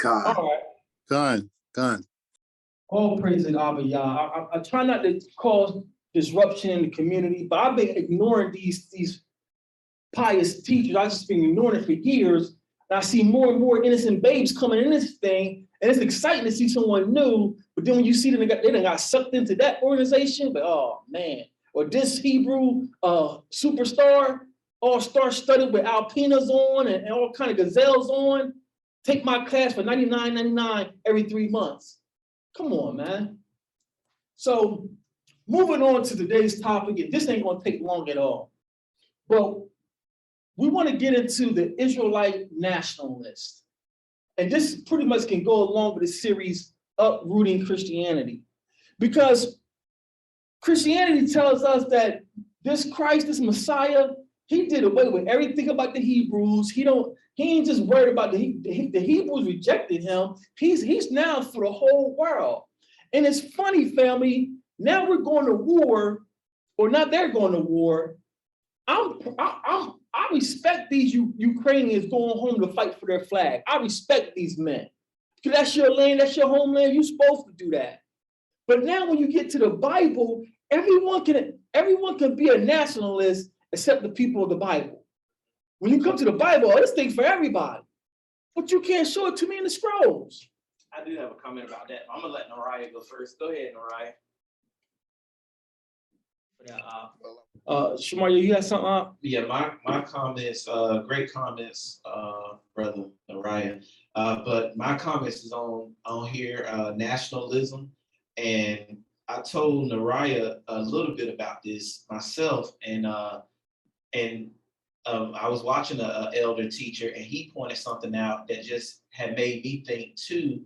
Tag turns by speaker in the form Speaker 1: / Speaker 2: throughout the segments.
Speaker 1: God.
Speaker 2: All right.
Speaker 1: Done.
Speaker 2: All praise to Abba Yah. I try not to cause disruption in the community, but I've been ignoring these pious teachers. I've just been ignoring it for years. And I see more and more innocent babes coming in this thing, and it's exciting to see someone new. But then when you see them, they done got sucked into that organization. But oh man, or this Hebrew superstar, all star studded with alpinas on and all kind of gazelles on. Take my class for $99.99 every 3 months. Come on, man. So moving on to today's topic, and this ain't gonna take long at all. But we want to get into the Israelite nationalist. And this pretty much can go along with the series Uprooting Christianity. Because Christianity tells us that this Christ, this Messiah, he did away with everything about the Hebrews. He ain't just worried about the Hebrews rejected him. He's now for the whole world. And it's funny, family, now we're going to war, or not they're going to war. I respect these Ukrainians going home to fight for their flag. I respect these men. Because that's your land, that's your homeland, you're supposed to do that. But now when you get to the Bible, everyone can be a nationalist except the people of the Bible. When you come to the Bible, this thing's for everybody. But you can't show it to me in the scrolls.
Speaker 3: I do have a comment about that. I'm gonna let Nariah go first. Go ahead, Nariah.
Speaker 2: Shamaria, you got something up?
Speaker 3: Yeah, my comments, great comments, brother Nariah. But my comments is on here, nationalism. And I told Nariah a little bit about this myself, and I was watching a elder teacher, and he pointed something out that just had made me think too.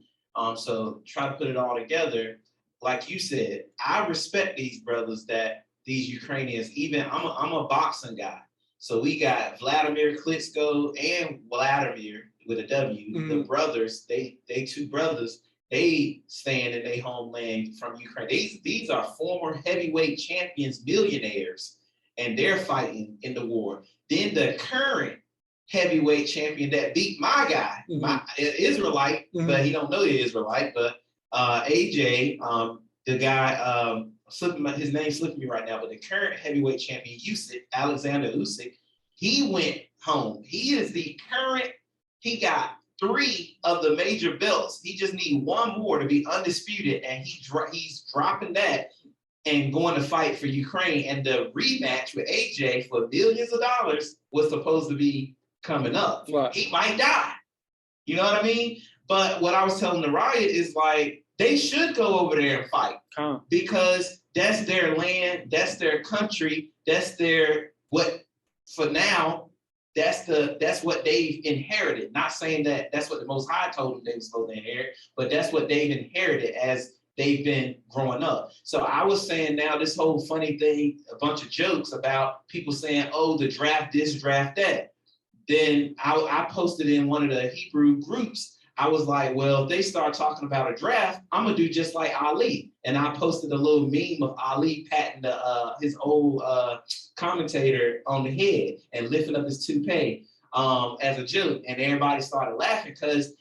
Speaker 3: So try to put it all together. Like you said, I respect these brothers, that these Ukrainians, even I'm a boxing guy. So we got Vladimir Klitschko and Vladimir with a W, the brothers, they two brothers, they stand in their homeland from Ukraine. These are former heavyweight champions, millionaires, and they're fighting in the war. Then the current heavyweight champion that beat my guy, my Israelite, but he don't know the Israelite, but AJ, the guy, his name's slipping me right now, but the current heavyweight champion, Alexander Usyk, he went home. He is the current, he got 3 of the major belts. He just needs 1 more to be undisputed, and he's dropping that and going to fight for Ukraine. And the rematch with AJ for millions of dollars was supposed to be coming up.
Speaker 2: Right.
Speaker 3: He might die. You know what I mean? But what I was telling the riot is like, they should go over there and fight because that's their land, that's their country, that's their, what for now, that's what they've inherited. Not saying that that's what the Most High told them they were supposed to inherit, but that's what they've inherited as they've been growing up. So I was saying now this whole funny thing, a bunch of jokes about people saying, oh, the draft this, draft that. Then I posted in one of the Hebrew groups. I was like, well, if they start talking about a draft, I'm going to do just like Ali. And I posted a little meme of Ali patting his old commentator on the head and lifting up his toupee as a joke. And everybody started laughing because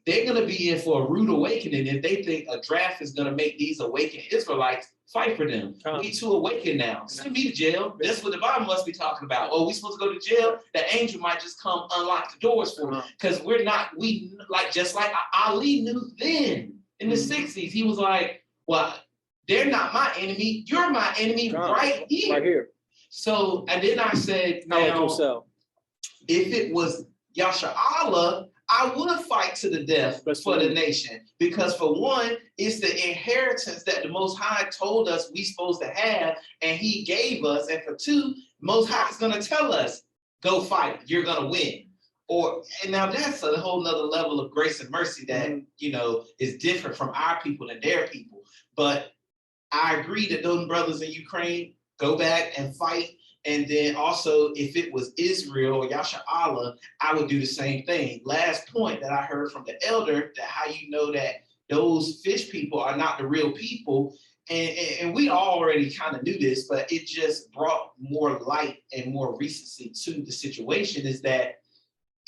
Speaker 3: they're going to be in for a rude awakening if they think a draft is going to make these awakened Israelites fight for them. We too awakened now. Send me to jail. That's what the Bible must be talking about. Oh, we supposed to go to jail? The angel might just come unlock the doors for them. Because just like Ali knew then in the 60s, he was like, well, they're not my enemy. You're my enemy right here.
Speaker 2: Right here.
Speaker 3: So, and then I said, now, if it was Yasha Allah, I would fight to the death for the nation, because for one, it's the inheritance that the Most High told us we supposed to have, and he gave us. And for two, Most High is going to tell us, go fight, you're going to win. And now that's a whole nother level of grace and mercy that, is different from our people and their people. But I agree that those brothers in Ukraine go back and fight. And then also, if it was Israel or Yasha Allah, I would do the same thing. Last point that I heard from the elder, that how you know that those fish people are not the real people. And we already kind of knew this, but it just brought more light and more recency to the situation, is that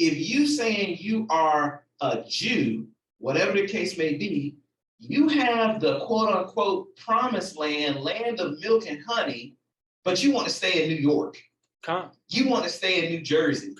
Speaker 3: if you saying you are a Jew, whatever the case may be, you have the quote unquote promised land, land of milk and honey, but you want to stay in New York. You want to stay in New Jersey.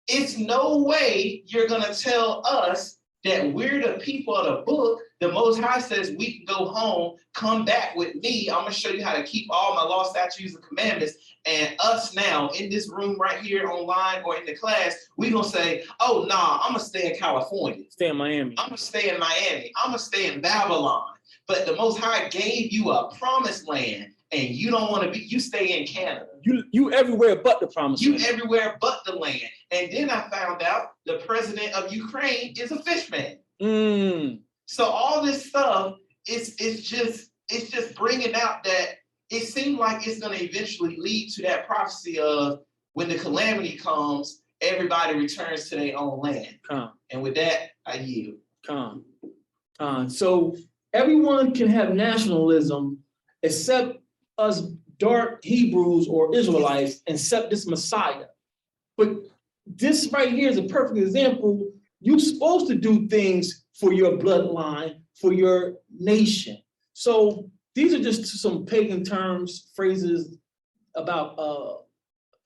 Speaker 3: It's no way you're going to tell us that we're the people of the book. The Most High says we can go home, come back with me. I'm going to show you how to keep all my law, statutes, and commandments. And us now in this room right here online or in the class, we're going to say, oh, nah, I'm going to stay in California.
Speaker 2: Stay in Miami.
Speaker 3: I'm going to stay in Miami. I'm going to stay in Babylon. But the Most High gave you a promised land, and you don't want to be, you stay in Canada.
Speaker 2: You everywhere but the promised land.
Speaker 3: You everywhere but the land. And then I found out the president of Ukraine is a fishman. So all this stuff it's just bringing out that it seemed like it's going to eventually lead to that prophecy of when the calamity comes, everybody returns to their own land. And with that, I yield.
Speaker 2: So everyone can have nationalism except us dark Hebrews or Israelites, except this Messiah. But this right here is a perfect example. You're supposed to do things for your bloodline, for your nation. So these are just some pagan terms, phrases about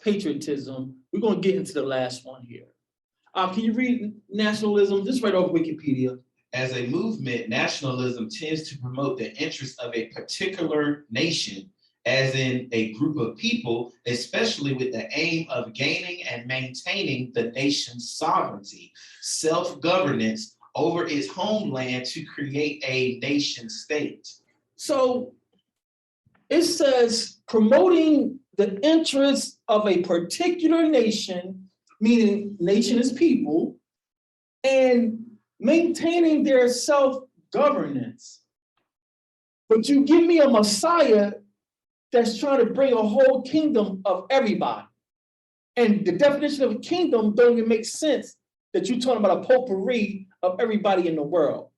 Speaker 2: patriotism. We're going to get into the last one here. Can you read nationalism? Just right off Wikipedia.
Speaker 3: As a movement, nationalism tends to promote the interests of a particular nation, as in a group of people, especially with the aim of gaining and maintaining the nation's sovereignty, self-governance over its homeland to create a nation state.
Speaker 2: So it says promoting the interests of a particular nation, meaning nation is people, and maintaining their self-governance. But you give me a Messiah that's trying to bring a whole kingdom of everybody. And the definition of a kingdom don't even make sense that you're talking about a potpourri of everybody in the world.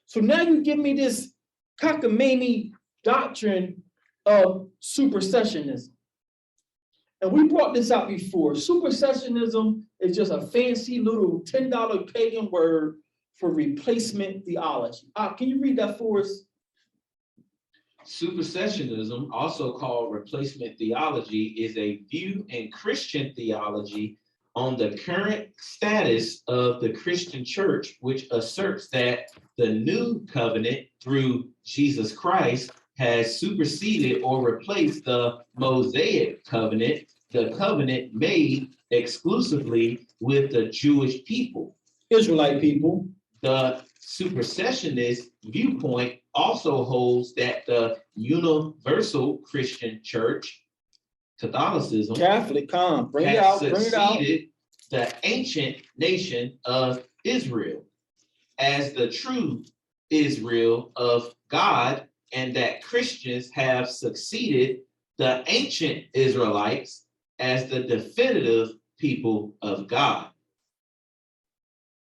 Speaker 2: So now you give me this cockamamie doctrine of supersessionism. And we brought this out before. Supersessionism is just a fancy little $10 pagan word for replacement theology. Can you read that for us?
Speaker 3: Supercessionism, also called replacement theology, is a view in Christian theology on the current status of the Christian church, which asserts that the new covenant through Jesus Christ has superseded or replaced the Mosaic covenant, the covenant made exclusively with the Jewish people.
Speaker 2: Israelite people.
Speaker 3: The supersessionist viewpoint also holds that the universal Christian church, Catholicism,
Speaker 2: Catholic,
Speaker 3: has succeeded the ancient nation of Israel as the true Israel of God, and that Christians have succeeded the ancient Israelites as the definitive people of God.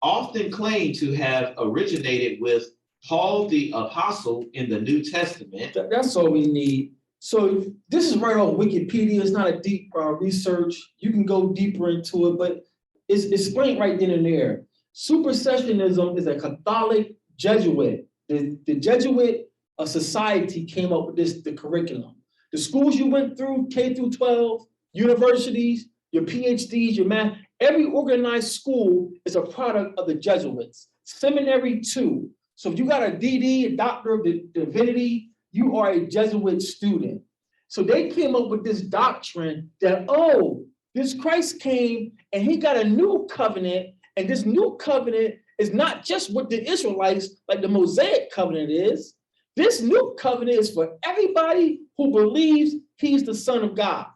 Speaker 3: Often claimed to have originated with Paul the Apostle in the New Testament.
Speaker 2: That's all we need. So this is right off Wikipedia. It's not a deep research. You can go deeper into it, but it's explained right then and there. Supersessionism is a Catholic Jesuit. The Jesuit society came up with the curriculum. The schools you went through, K through 12, universities, your PhDs, your math, every organized school is a product of the Jesuits. Seminary too. So if you got a DD, a Doctor of Divinity, you are a Jesuit student. So they came up with this doctrine that, oh, this Christ came and he got a new covenant, and this new covenant is not just with the Israelites like the Mosaic covenant is. This new covenant is for everybody who believes he's the Son of God.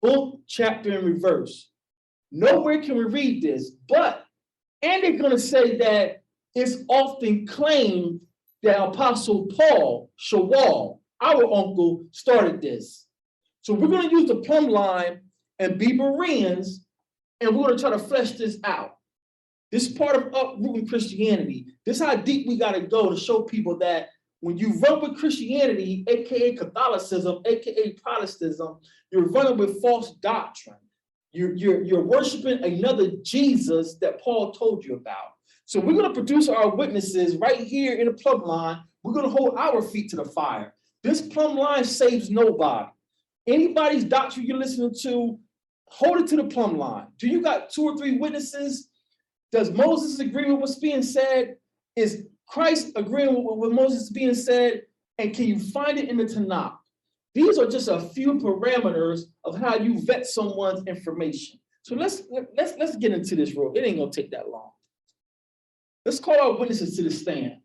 Speaker 2: Book, chapter, and reverse. Nowhere can we read this, and they're going to say that it's often claimed that Apostle Paul, Shawwal, our uncle, started this. So we're going to use the plumb line and be Bereans, and we're going to try to flesh this out. This is part of uprooting Christianity. This is how deep we got to go to show people that when you run with Christianity, aka Catholicism, aka Protestantism, you're running with false doctrine. You're worshiping another Jesus that Paul told you about. So we're going to produce our witnesses right here in the plumb line. We're going to hold our feet to the fire. This plumb line saves nobody. Anybody's doctrine you're listening to, hold it to the plumb line. Do you got 2 or 3 witnesses? Does Moses agree with what's being said? Is Christ agreeing with what Moses is being said? And can you find it in the Tanakh? These are just a few parameters of how you vet someone's information. So let's get into this road. It ain't gonna take that long. Let's call our witnesses to the stand.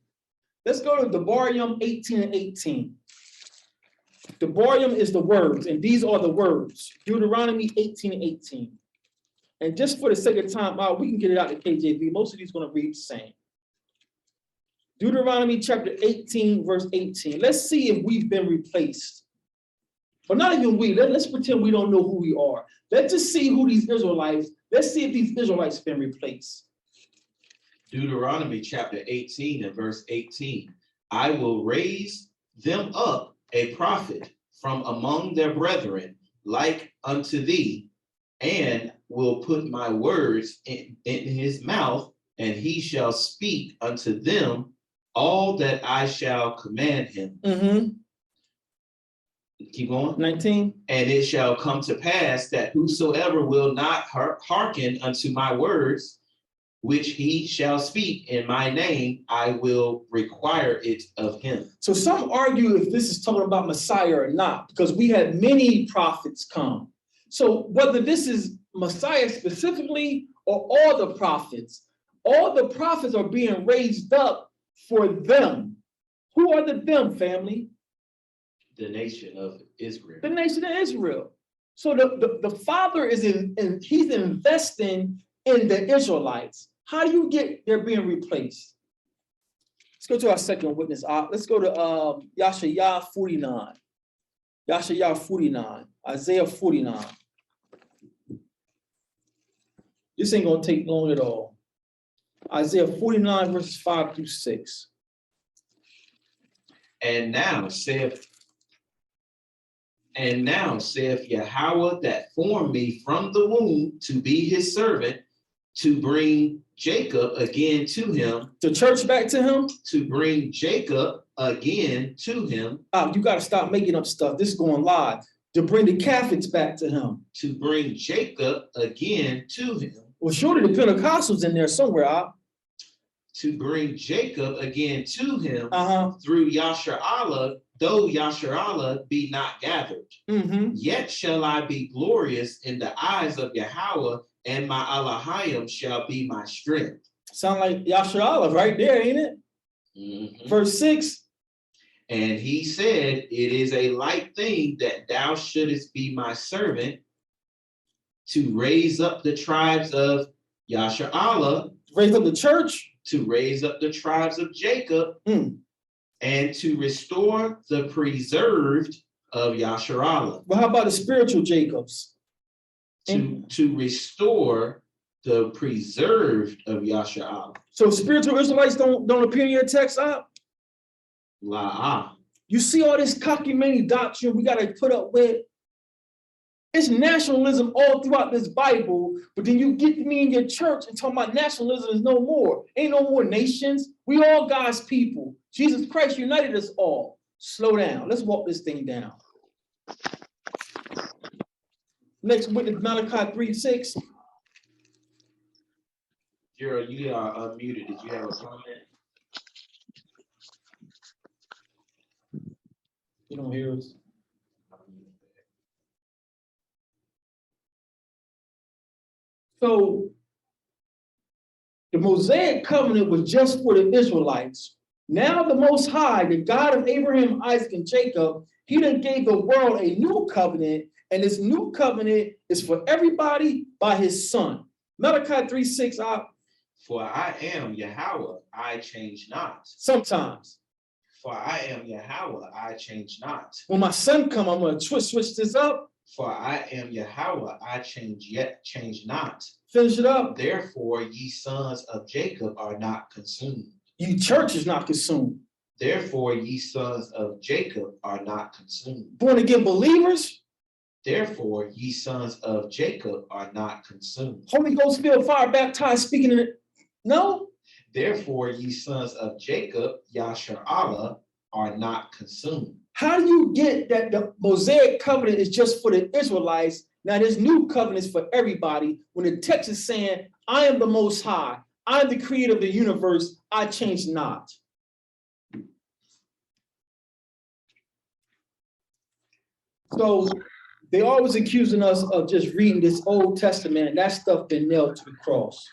Speaker 2: Let's go to Debarium 18 and 18. Debarium is the words, and these are the words. Deuteronomy 18 and 18. And just for the sake of time, we can get it out to KJV. Most of these are going to read the same. Deuteronomy chapter 18, verse 18. Let's see if we've been replaced. But not even we. Let's pretend we don't know who we are. Let's just see who these Israelites, let's see if these Israelites have been replaced.
Speaker 3: Deuteronomy chapter 18 and verse 18. I will raise them up a prophet from among their brethren, like unto thee, and will put my words in his mouth, and he shall speak unto them all that I shall command him. Keep going. 19. And it shall come to pass that whosoever will not hearken unto my words, which he shall speak in my name, I will require it of him. So some argue if this is talking about Messiah or not, because we had many prophets come. So whether this is Messiah specifically or all the prophets are being raised up for them. Who are the them, family? The nation of Israel. The nation of Israel. So the Father is he's investing in the Israelites. How do you get they're being replaced? Let's go to our second witness. Let's go to Yashayah 49. Yashayah 49. Isaiah 49. This ain't gonna take long at all. Isaiah 49, verses 5 through 6. And now saith Yahweh that formed me from the womb to be his servant, to bring Jacob again to him. The church back to him? To bring Jacob again to him. You got to stop making up stuff. This is going live. To bring the Catholics back to him. To bring Jacob again to him. Well, surely the Pentecostals in there somewhere. To bring Jacob again to him through Yasharallah, though Yasharallah be not gathered. Yet shall I be glorious in the eyes of Yahweh, and my Elohim shall be my strength. Sound like Yasharallah right there, ain't it? Verse 6. And he said, it is a light thing that thou shouldest be my servant, to raise up the tribes of Yasharallah. Raise up the church. To raise up the tribes of Jacob. And to restore the preserved of Yasharallah. Well, how about the spiritual Jacobs? To restore the preserved of Yasharallah. So spiritual Israelites don't appear in your text, You see all this cockamamie doctrine we got to put up with? It's nationalism all throughout this Bible, but then you get me in your church and talk about nationalism is no more. Ain't no more nations. We all God's people. Jesus Christ united us all. Slow down. Let's walk this thing down. Next witness, Malachi 3:6. Gerald, you are unmuted. Did you have a comment? You don't hear us. So the Mosaic covenant was just for the Israelites. Now the Most High, the God of Abraham, Isaac, and Jacob, he done gave the world a new covenant, and this new covenant is for everybody by his son. Malachi 3:6. For I am Yahweh, I change not. Sometimes. For I am Yahweh, I change not. When my son come, I'm going to switch this up. For I am Yahweh, I change not. Finish it up. Therefore, ye sons of Jacob are not consumed. Ye church is not consumed. Therefore, ye sons of Jacob are not consumed. Born again believers. Therefore, ye sons of Jacob are not consumed. Holy Ghost filled, fire baptized, speaking in it. No. Therefore, ye sons of Jacob, Yasher Allah, are not consumed.
Speaker 2: How do you get that the Mosaic covenant is just for the Israelites? Now there's new covenants for everybody. When the text is saying, I am the Most High, I am the creator of the universe, I change not. So they always accusing us of just reading this Old Testament, and that stuff been nailed to the cross.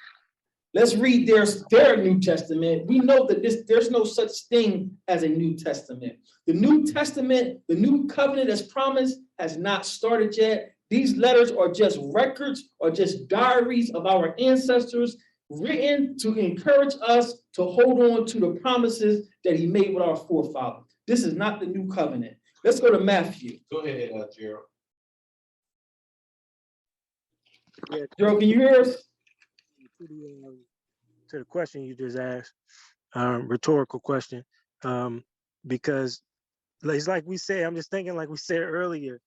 Speaker 2: Let's read their New Testament. We know that there's no such thing as a New Testament. The New Testament, the new covenant as promised, has not started yet. These letters are just records or just diaries of our ancestors written to encourage us to hold on to the promises that he made with our forefathers. This is not the new covenant. Let's go to Matthew.
Speaker 3: Go ahead, Gerald.
Speaker 1: Yeah,
Speaker 2: Gerald, can you hear us?
Speaker 1: to the question you just asked, rhetorical question, because it's like we said, I'm just thinking like we said earlier,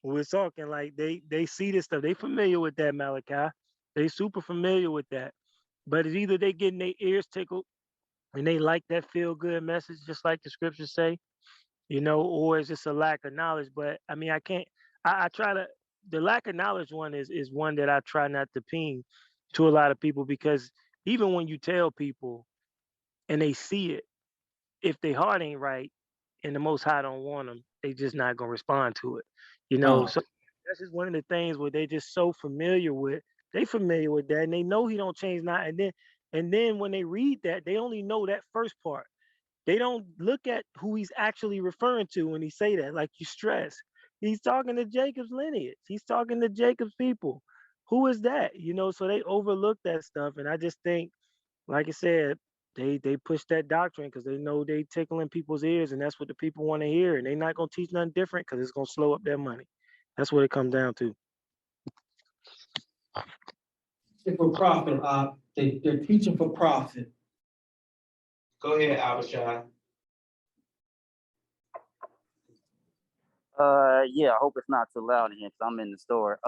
Speaker 1: when we were talking, like they see this stuff, they familiar with that, Malachi, they super familiar with that, but it's either they getting their ears tickled and they like that feel good message, just like the scriptures say, you know, or it's just a lack of knowledge. But I mean, I try to, the lack of knowledge one is one that I try not to ping to a lot of people, because even when you tell people and they see it, if their heart ain't right and the Most High don't want them, they just not gonna respond to it, you know. So that's just one of the things where they just so familiar with. They familiar with that, and they know he don't change not. And then when they read that, they only know that first part. They don't look at who he's actually referring to when he say that, like you stress. He's talking to Jacob's lineage. He's talking to Jacob's people. Who is that? You know, so they overlook that stuff. And I just think, like I said, they push that doctrine because they know they tickling people's ears, and that's what the people want to hear. And they're not gonna teach nothing different because it's gonna slow up their money. That's what it comes down to.
Speaker 2: For profit, they're teaching for profit.
Speaker 3: Go ahead, Abishai.
Speaker 4: Yeah, I hope it's not too loud in here because I'm in the store.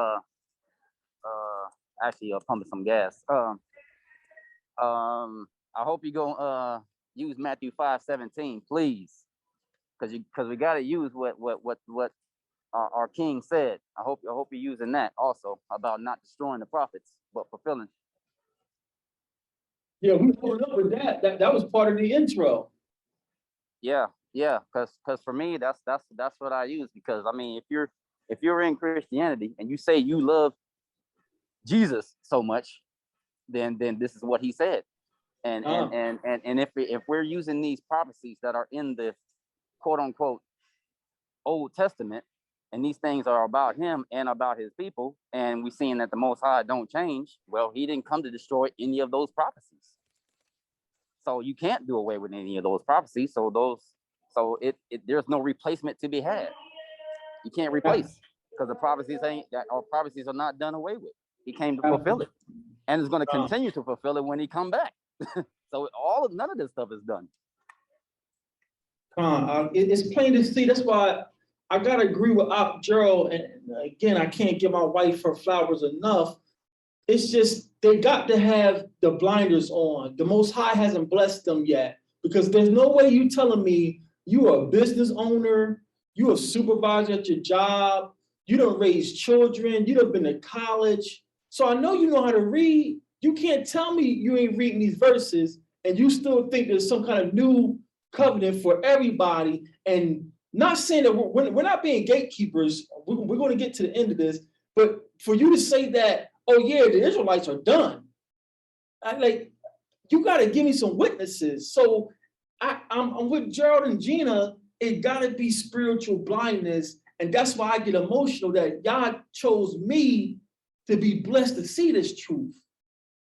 Speaker 4: Actually, pumping some gas. I hope you go use Matthew 5:17, please, because we got to use what our king said. I hope you're using that also about not destroying the prophets but fulfilling.
Speaker 2: Yeah, we pulled up with that. That was part of the intro.
Speaker 4: Yeah, because for me that's what I use, because I mean if you're in Christianity and you say you love Jesus so much, then this is what he said. And if we're using these prophecies that are in the quote unquote Old Testament, and these things are about him and about his people, and we're seeing that the Most High don't change, well, he didn't come to destroy any of those prophecies. So you can't do away with any of those prophecies. So there's no replacement to be had. You can't replace, because the prophecies are not done away with. He came to fulfill it, and is going to continue to fulfill it when he come back. So none of this stuff is done.
Speaker 2: It's plain to see. That's why I gotta agree with Gerald. And again, I can't give my wife her flowers enough. It's just they got to have the blinders on. The Most High hasn't blessed them yet, because there's no way you telling me you are a business owner, you a supervisor at your job, you don't raise children, you done been to college. So I know you know how to read. You can't tell me you ain't reading these verses and you still think there's some kind of new covenant for everybody. And not saying that we're not being gatekeepers. We're going to get to the end of this, but for you to say that, oh yeah, the Israelites are done, you got to give me some witnesses. So I'm with Gerald and Gina. It got to be spiritual blindness, and that's why I get emotional that God chose me to be blessed to see this truth.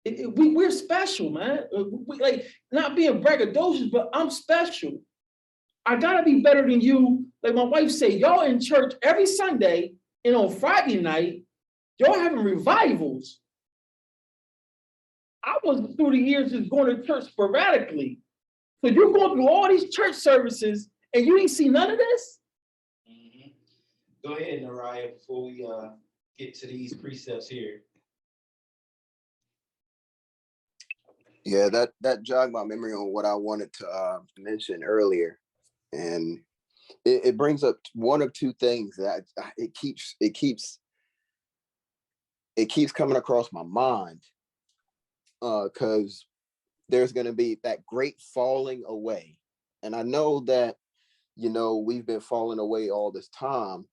Speaker 2: We're special, man. Like, not being braggadocious, but I'm special. I gotta be better than you. Like my wife said, y'all in church every Sunday, and on Friday night, y'all having revivals. I was through the years just going to church sporadically. So you're going through all these church services and you ain't see none of this?
Speaker 3: Mm-hmm. Go ahead, Nariah, before we get to these precepts here.
Speaker 5: Yeah, that jogged my memory on what I wanted to mention earlier, and it brings up one of two things that it keeps coming across my mind, because there's going to be that great falling away, and I know that we've been falling away all this time,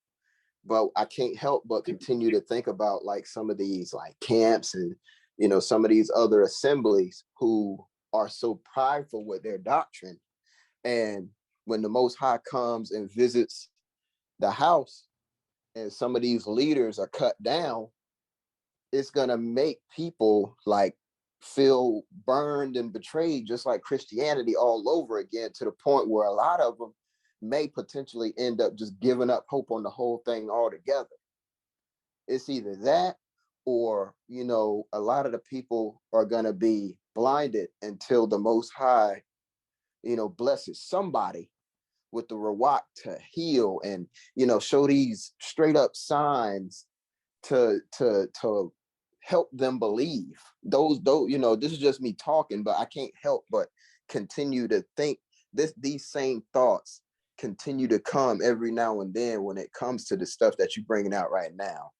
Speaker 5: but I can't help but continue to think about like some of these like camps and some of these other assemblies who are so prideful with their doctrine. And when the Most High comes and visits the house and some of these leaders are cut down, it's gonna make people like feel burned and betrayed, just like Christianity all over again, to the point where a lot of them may potentially end up just giving up hope on the whole thing altogether. It's either that, or a lot of the people are going to be blinded until the Most High blesses somebody with the Ruach to heal and show these straight up signs to help them believe. Those this is just me talking, but I can't help but continue to think these same thoughts continue to come every now and then when it comes to the stuff that you're bringing out right now.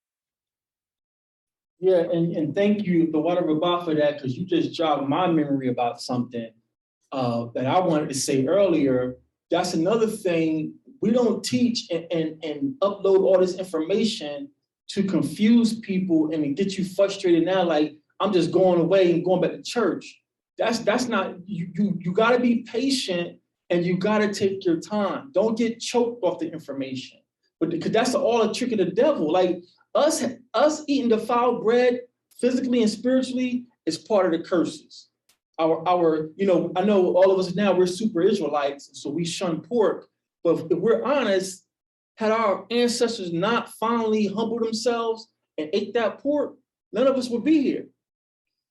Speaker 2: Yeah, and thank you, the Water Rabah, for that, because you just jogged my memory about something that I wanted to say earlier. That's another thing. We don't teach and upload all this information to confuse people and to get you frustrated now, like, I'm just going away and going back to church. That's not, you got to be patient and you got to take your time. Don't get choked off the information. But because that's all a trick of the devil. Like us eating defiled bread physically and spiritually is part of the curses. Our I know all of us now, we're super Israelites, so we shun pork. But if we're honest, had our ancestors not finally humbled themselves and ate that pork, none of us would be here.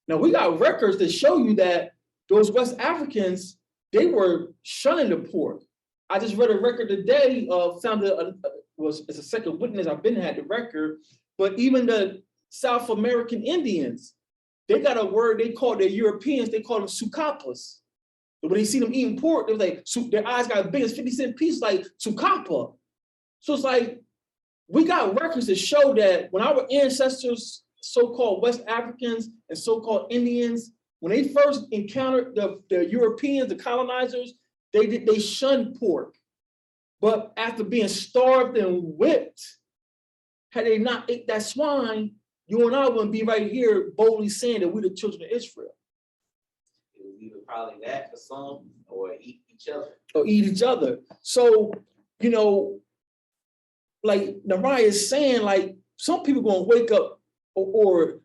Speaker 2: Now, we got records that show you that those West Africans, they were shunning the pork. I just read a record today, found it's a second witness, I've been had the record, but even the South American Indians, they got a word they call their Europeans, they call them sucapas. When they see them eating pork, they're like, their eyes got as big as 50-cent pieces, like sucapa. So it's like, we got records that show that when our ancestors, so-called West Africans and so-called Indians, when they first encountered the Europeans, the colonizers, they shunned pork. But after being starved and whipped, had they not ate that swine, you and I wouldn't be right here boldly saying that we're the children of Israel.
Speaker 3: It was either probably that for some, or eat each other.
Speaker 2: Or eat each other. So, like Nariah is saying, like, some people gonna wake up or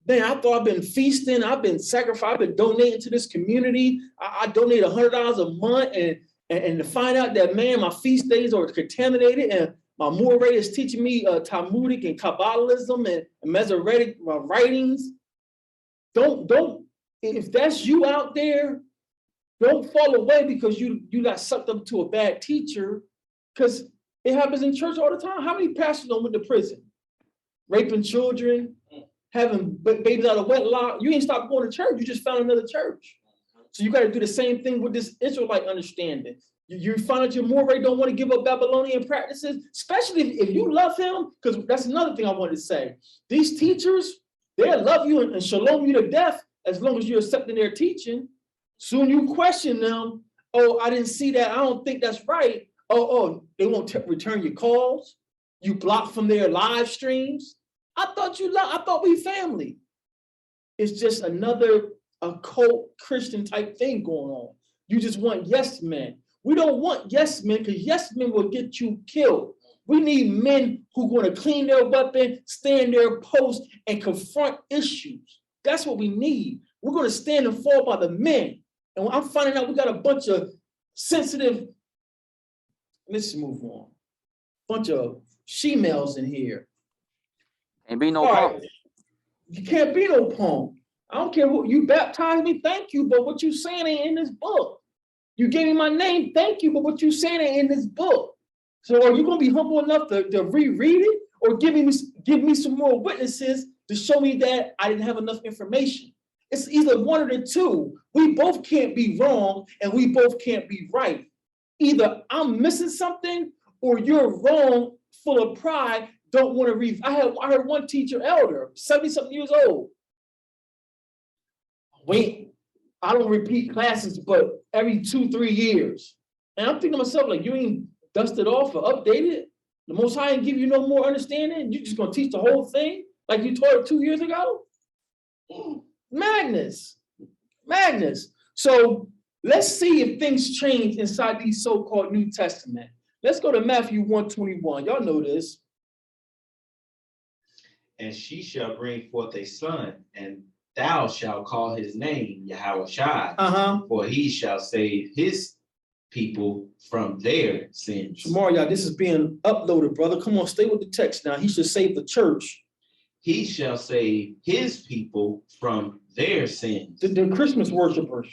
Speaker 2: man, I thought I've been feasting, I've been sacrificing, I've been donating to this community. I donate $100 a month, and to find out that, man, my feast days are contaminated, and my Moreh is teaching me Talmudic and Kabbalism and Masoretic writings. Don't, if that's you out there, don't fall away because you got sucked up to a bad teacher, because it happens in church all the time. How many pastors don't went to prison? Raping children, having babies out of wedlock. You ain't stopped going to church. You just found another church. So you got to do the same thing with this Israelite understanding. You find out your Moreh don't want to give up Babylonian practices, especially if you love him, because that's another thing I wanted to say. These teachers, they'll love you and shalom you to death as long as you're accepting their teaching. Soon you question them. Oh, I didn't see that. I don't think that's right. Oh, they won't return your calls. You block from their live streams. I thought we family. It's just another occult Christian type thing going on. You just want yes men. We don't want yes men, because yes men will get you killed. We need men who are going to clean their weapon, stand their post, and confront issues. That's what we need. We're going to stand and fall by the men. And I'm finding out we got a bunch of sensitive, let's move on, bunch of she-males in here.
Speaker 4: Ain't be no punk.
Speaker 2: Right. You can't be no punk. I don't care what you baptized me, thank you, but what you saying ain't in this book. You gave me my name, thank you, but what you saying ain't in this book. So are you gonna be humble enough to reread it, or give me some more witnesses to show me that I didn't have enough information? It's either one of the two. We both can't be wrong and we both can't be right. Either I'm missing something or you're wrong, full of pride, don't want to read. I heard one teacher elder, 70-something years old. Wait, I don't repeat classes, but every 2-3 years. And I'm thinking to myself, like, you ain't dusted off or updated? The Most High ain't give you no more understanding? You just gonna teach the whole thing like you taught it 2 years ago? Madness. So let's see if things change inside these so-called New Testament. Let's go to Matthew 1:21. Y'all know this.
Speaker 3: And she shall bring forth a son, and thou shalt call his name Yahushua, for he shall save his people from their sins.
Speaker 2: Shamar, this is being uploaded, brother. Come on, stay with the text now. He should save the church.
Speaker 3: He shall save his people from their sins.
Speaker 2: The Christmas worshipers.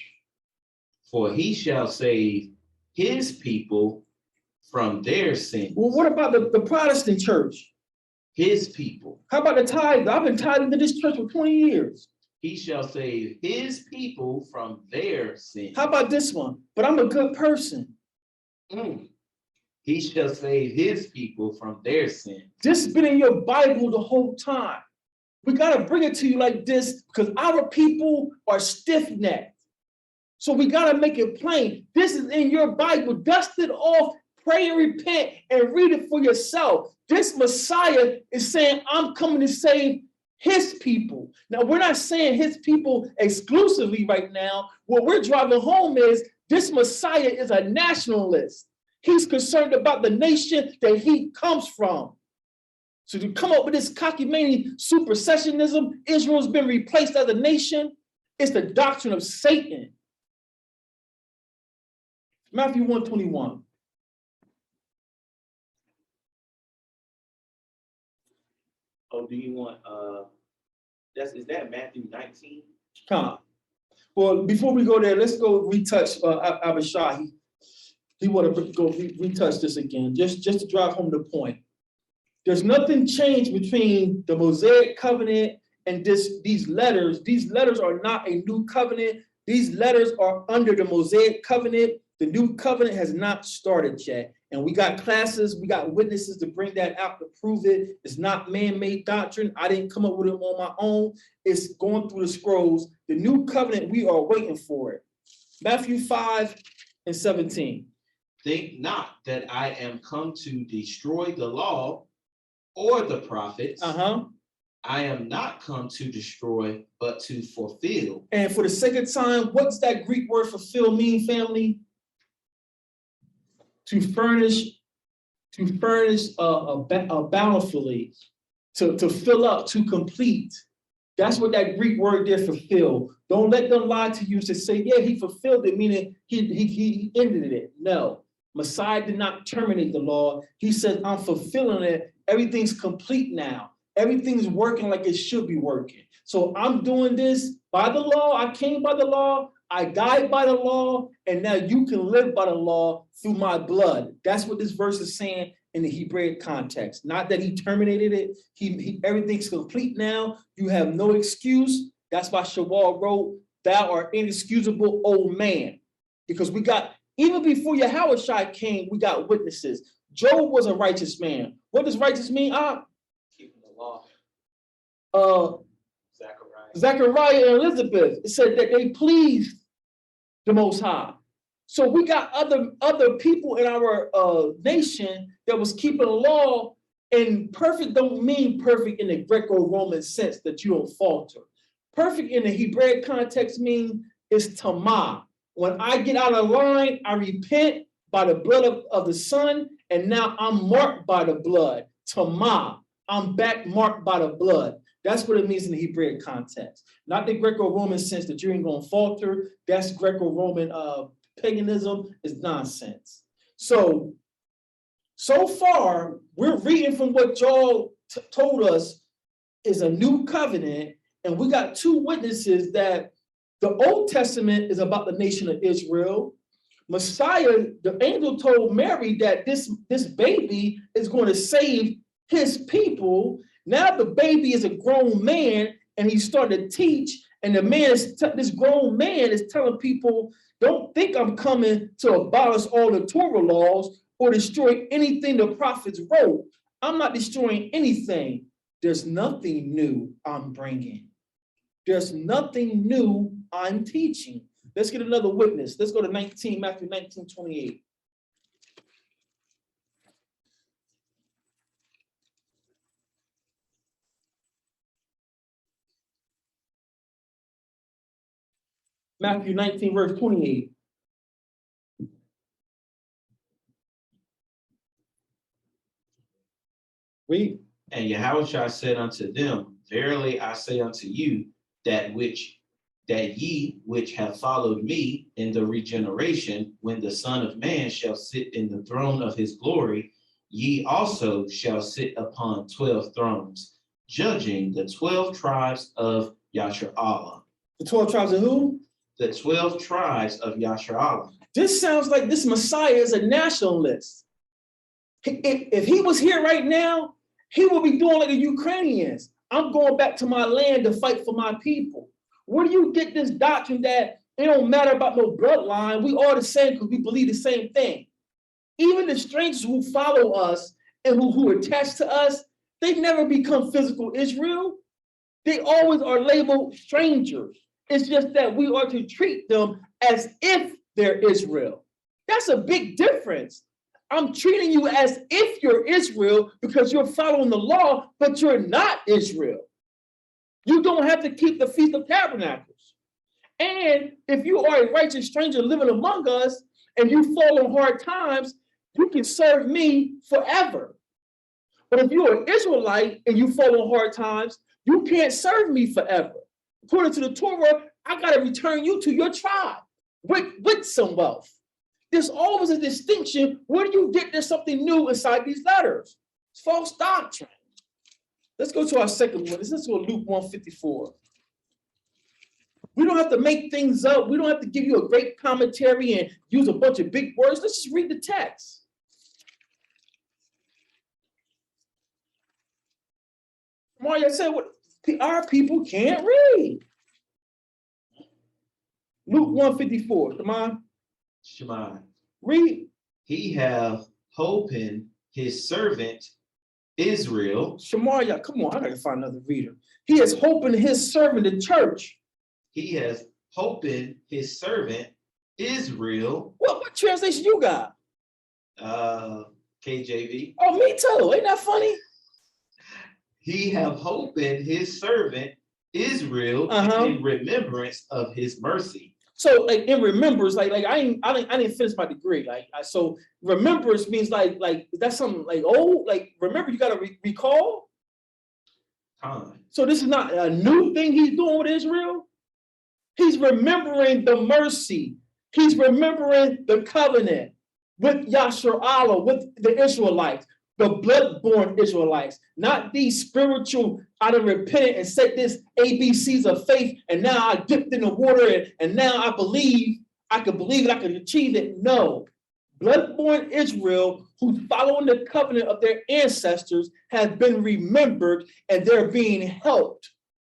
Speaker 3: For he shall save his people from their sins.
Speaker 2: Well, what about the Protestant church?
Speaker 3: His people.
Speaker 2: How about the tithe? I've been tithing to this church for 20 years.
Speaker 3: He shall save his people from their sins.
Speaker 2: How about this one? But I'm a good person.
Speaker 3: He shall save his people from their sins.
Speaker 2: This has been in your Bible the whole time. We got to bring it to you like this because our people are stiff-necked. So we got to make it plain. This is in your Bible. Dust it off, pray and repent, and read it for yourself. This Messiah is saying, I'm coming to save his people. Now, we're not saying his people exclusively right now. What we're driving home is this Messiah is a nationalist. He's concerned about the nation that he comes from. So to come up with this cockamamie supercessionism, Israel's been replaced as a nation, it's the doctrine of Satan. Matthew 1:21.
Speaker 3: Oh, do you want is that Matthew 19?
Speaker 2: Well, before we go there, let's go retouch Abishai. He want to go retouch this again, just to drive home the point. There's nothing changed between the Mosaic covenant and these letters. These letters are not a new covenant. These letters are under the Mosaic covenant. The new covenant has not started yet. And we got classes, we got witnesses to bring that out to prove it. It's not man-made doctrine. I didn't come up with it on my own. It's going through the scrolls. The new covenant, we are waiting for it. Matthew 5:17.
Speaker 3: Think not that I am come to destroy the law or the prophets. I am not come to destroy, but to fulfill. And
Speaker 2: for the second time, what's that Greek word fulfill mean, family? To furnish bountifully, to fill up, to complete. That's what that Greek word there, fulfill. Don't let them lie to you to say, yeah, he fulfilled it, meaning he ended it. No, Messiah did not terminate the law. He said, I'm fulfilling it. Everything's complete now. Everything's working like it should be working. So I'm doing this by the law. I came by the law. I died by the law, and now you can live by the law through my blood. That's what this verse is saying in the Hebraic context. Not that he terminated it. Everything's complete now. You have no excuse. That's why Shawwal wrote, thou art inexcusable old man. Because we got, even before Yahushua came, we got witnesses. Job was a righteous man. What does righteous mean?
Speaker 3: Keeping the law.
Speaker 2: Zechariah and Elizabeth, it said that they pleased the Most High. So we got other people in our nation that was keeping the law, and perfect don't mean perfect in the Greco-Roman sense that you don't falter. Perfect in the Hebraic context means is tamah. When I get out of line, I repent by the blood of the Son, and now I'm marked by the blood. Tamah. I'm back marked by the blood. That's what it means in the Hebraic context. Not the Greco-Roman sense that you ain't gonna falter. That's Greco-Roman paganism is nonsense. So far, we're reading from what Joel told us is a new covenant, and we got two witnesses that the Old Testament is about the nation of Israel. Messiah, the angel told Mary that this baby is going to save his people. Now the baby is a grown man and he's starting to teach, And the man is, this grown man is telling people, don't think I'm coming to abolish all the Torah laws or destroy anything the prophets wrote. I'm not destroying anything. There's nothing new I'm bringing. There's nothing new I'm teaching. Let's get another witness. Let's go to Matthew 19:28. Matthew 19, verse 28. Read.
Speaker 3: And Yahushua said unto them, verily I say unto you, that ye which have followed me in the regeneration, when the Son of Man shall sit in the throne of his glory, ye also shall sit upon 12 thrones, judging the 12 tribes of Yashar'Allah.
Speaker 2: The 12 tribes of who?
Speaker 3: The 12 tribes of Yashar'Allah.
Speaker 2: This sounds like this Messiah is a nationalist. If he was here right now, he would be doing like the Ukrainians. I'm going back to my land to fight for my people. Where do you get this doctrine that it don't matter about no bloodline? We all the same because we believe the same thing. Even the strangers who follow us and who are attached to us, they never become physical Israel. They always are labeled strangers. It's just that we are to treat them as if they're Israel. That's a big difference. I'm treating you as if you're Israel because you're following the law, but you're not Israel. You don't have to keep the Feast of Tabernacles. And if you are a righteous stranger living among us and you fall on hard times, you can serve me forever. But if you're an Israelite and you fall on hard times, you can't serve me forever. According to the Torah, I got to return you to your tribe with some wealth. There's always a distinction. Where do you get there's something new inside these letters? It's false doctrine. Let's go to our second one. Let's go to Luke 154. We don't have to make things up. We don't have to give you a great commentary and use a bunch of big words. Let's just read the text. Mario said, "What our people can't read." Luke 154. Come on.
Speaker 3: Shema.
Speaker 2: Read.
Speaker 3: He have holpen his servant Israel.
Speaker 2: Shemaria, come on, I gotta find another reader. He has holpen his servant, the church.
Speaker 3: He has holpen his servant Israel.
Speaker 2: What translation you got?
Speaker 3: KJV.
Speaker 2: Oh, me too. Ain't that funny?
Speaker 3: He have holpen his servant Israel in remembrance of his mercy.
Speaker 2: So, like in remembrance, like I didn't finish my degree. So remembrance means like that's something like old. Like remember, you gotta recall. So this is not a new thing he's doing with Israel. He's remembering the mercy. He's remembering the covenant with Yashar'Allah, with the Israelites, the blood-born Israelites, not these spiritual, I done repented and said this ABCs of faith, and now I dipped in the water, and now I believe I can believe it, I can achieve it. No. Blood-born Israel, who's following the covenant of their ancestors, have been remembered, and they're being helped.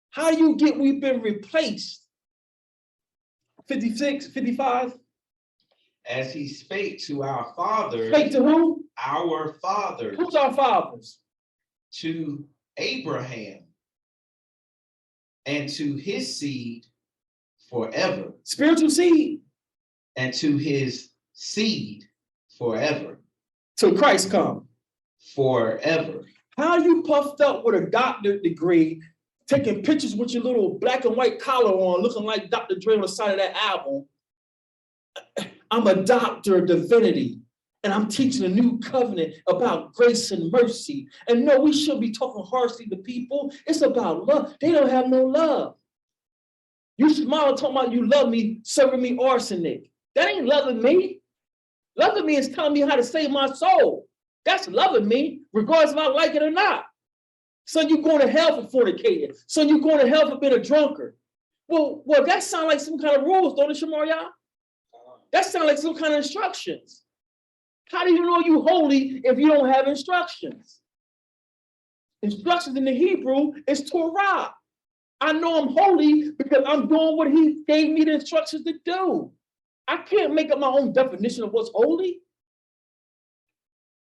Speaker 2: How do you get we've been replaced? 56, 55.
Speaker 3: As he spake to our fathers.
Speaker 2: Spake to who?
Speaker 3: Our fathers.
Speaker 2: Who's our fathers?
Speaker 3: To Abraham and to his seed forever.
Speaker 2: Spiritual seed.
Speaker 3: And to his seed forever.
Speaker 2: Till Christ come.
Speaker 3: Forever.
Speaker 2: How you puffed up with a doctorate degree, taking pictures with your little black and white collar on, looking like Dr. Dre on the side of that album? I'm a doctor of divinity, and I'm teaching a new covenant about grace and mercy. And no, we shouldn't be talking harshly to people. It's about love. They don't have no love. You smile talking about you love me, serving me arsenic. That ain't loving me. Loving me is telling me how to save my soul. That's loving me, regardless if I like it or not. Son, you're going to hell for fornicating. Son, you're going to hell for being a drunkard. Well, that sounds like some kind of rules, don't it, Shemaria? That sounds like some kind of instructions. How do you know you holy if you don't have instructions? Instructions in the Hebrew is Torah. I know I'm holy because I'm doing what he gave me the instructions to do. I can't make up my own definition of what's holy.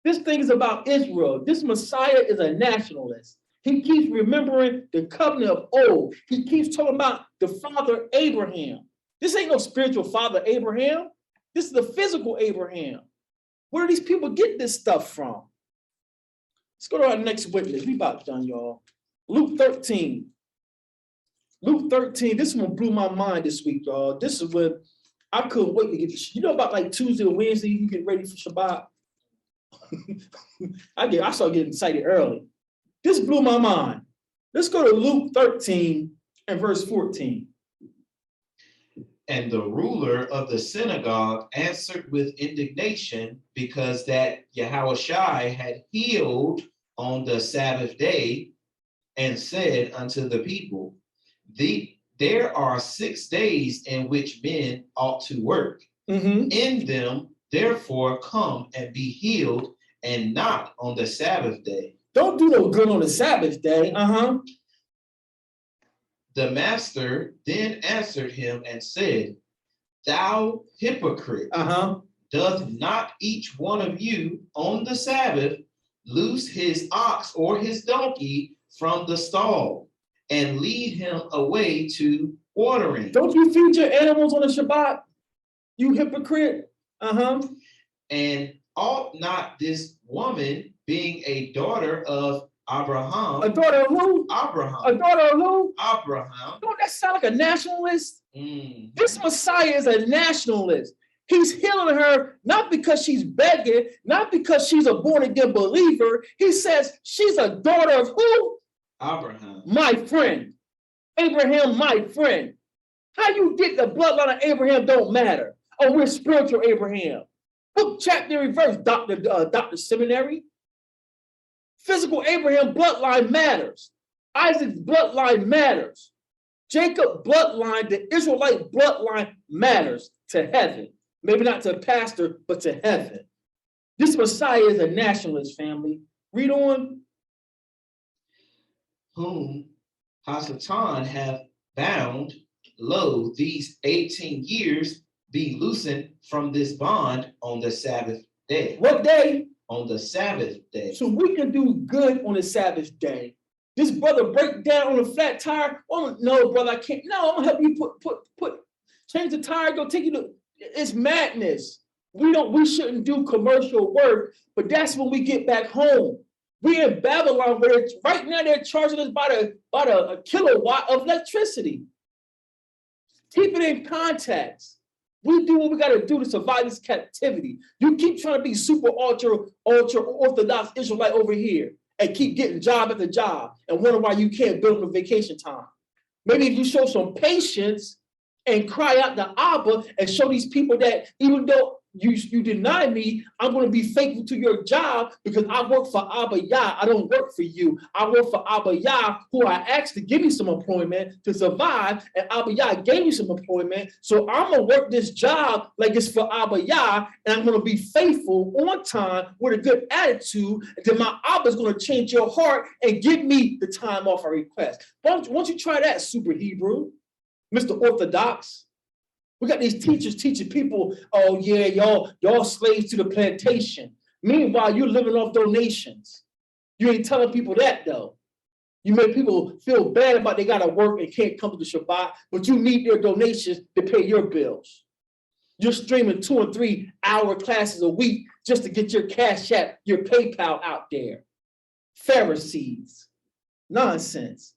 Speaker 2: This thing is about Israel. This Messiah is a nationalist. He keeps remembering the covenant of old. He keeps talking about the father Abraham. This ain't no spiritual father Abraham. This is the physical Abraham. Where do these people get this stuff from? Let's go to our next witness. We about done, y'all. Luke 13. Luke 13, this one blew my mind this week, y'all. This is when I couldn't wait to get this. You know about like Tuesday or Wednesday, you get ready for Shabbat? I started getting excited early. This blew my mind. Let's go to Luke 13 and verse 14.
Speaker 3: And the ruler of the synagogue answered with indignation because that Yahushua had healed on the Sabbath day, and said unto the people, there are 6 days in which men ought to work. In them, therefore, come and be healed, and not on the Sabbath day.
Speaker 2: Don't do no good on the Sabbath day.
Speaker 3: The master then answered him and said, Thou hypocrite, doth not each one of you on the Sabbath loose his ox or his donkey from the stall and lead him away to watering?
Speaker 2: Don't you feed your animals on the Shabbat, you hypocrite?
Speaker 3: And ought not this woman, being a daughter of Abraham?
Speaker 2: A daughter of who?
Speaker 3: Abraham.
Speaker 2: A daughter of who?
Speaker 3: Abraham.
Speaker 2: Don't that sound like a nationalist? This Messiah is a nationalist. He's healing her not because she's begging, not because she's a born-again believer. He says she's a daughter of who?
Speaker 3: Abraham.
Speaker 2: My friend. Abraham, my friend. How you get the bloodline of Abraham don't matter. Oh, we're spiritual Abraham. Book, chapter, and verse, Dr. Seminary. Physical Abraham bloodline matters. Isaac's bloodline matters. Jacob's bloodline, the Israelite bloodline matters to heaven. Maybe not to a pastor, but to heaven. This Messiah is a nationalist, family. Read on.
Speaker 3: Whom Hasatan hath bound, lo, these 18 years be loosened from this bond on the Sabbath day.
Speaker 2: What day?
Speaker 3: On the Sabbath day.
Speaker 2: So we can do good on the Sabbath day. This brother break down on a flat tire. Oh, no, brother, I can't. No, I'm gonna help you change the tire, go take you to, it's madness. We shouldn't do commercial work, but that's when we get back home. We're in Babylon where right now they're charging us by the kilowatt of electricity. Keep it in context. We do what we got to do to survive this captivity. You keep trying to be super ultra orthodox Israelite over here and keep getting job after job and wonder why you can't build on vacation time. Maybe if you show some patience and cry out to Abba and show these people that even though you deny me, I'm going to be faithful to your job because I work for Abba Yah. I don't work for you. I work for Abba Yah, who I asked to give me some employment to survive, and Abba Yah gave me some employment. So I'm going to work this job like it's for Abba Yah, and I'm going to be faithful on time with a good attitude, and then my Abba is going to change your heart and give me the time off I request. Won't you try that, Super Hebrew, Mr. Orthodox? We got these teachers teaching people, oh yeah, y'all slaves to the plantation. Meanwhile, you're living off donations. You ain't telling people that though. You make people feel bad about they gotta work and can't come to the Shabbat, but you need their donations to pay your bills. You're streaming 2 and 3 hour classes a week just to get your Cash App, your PayPal out there. Pharisees, nonsense.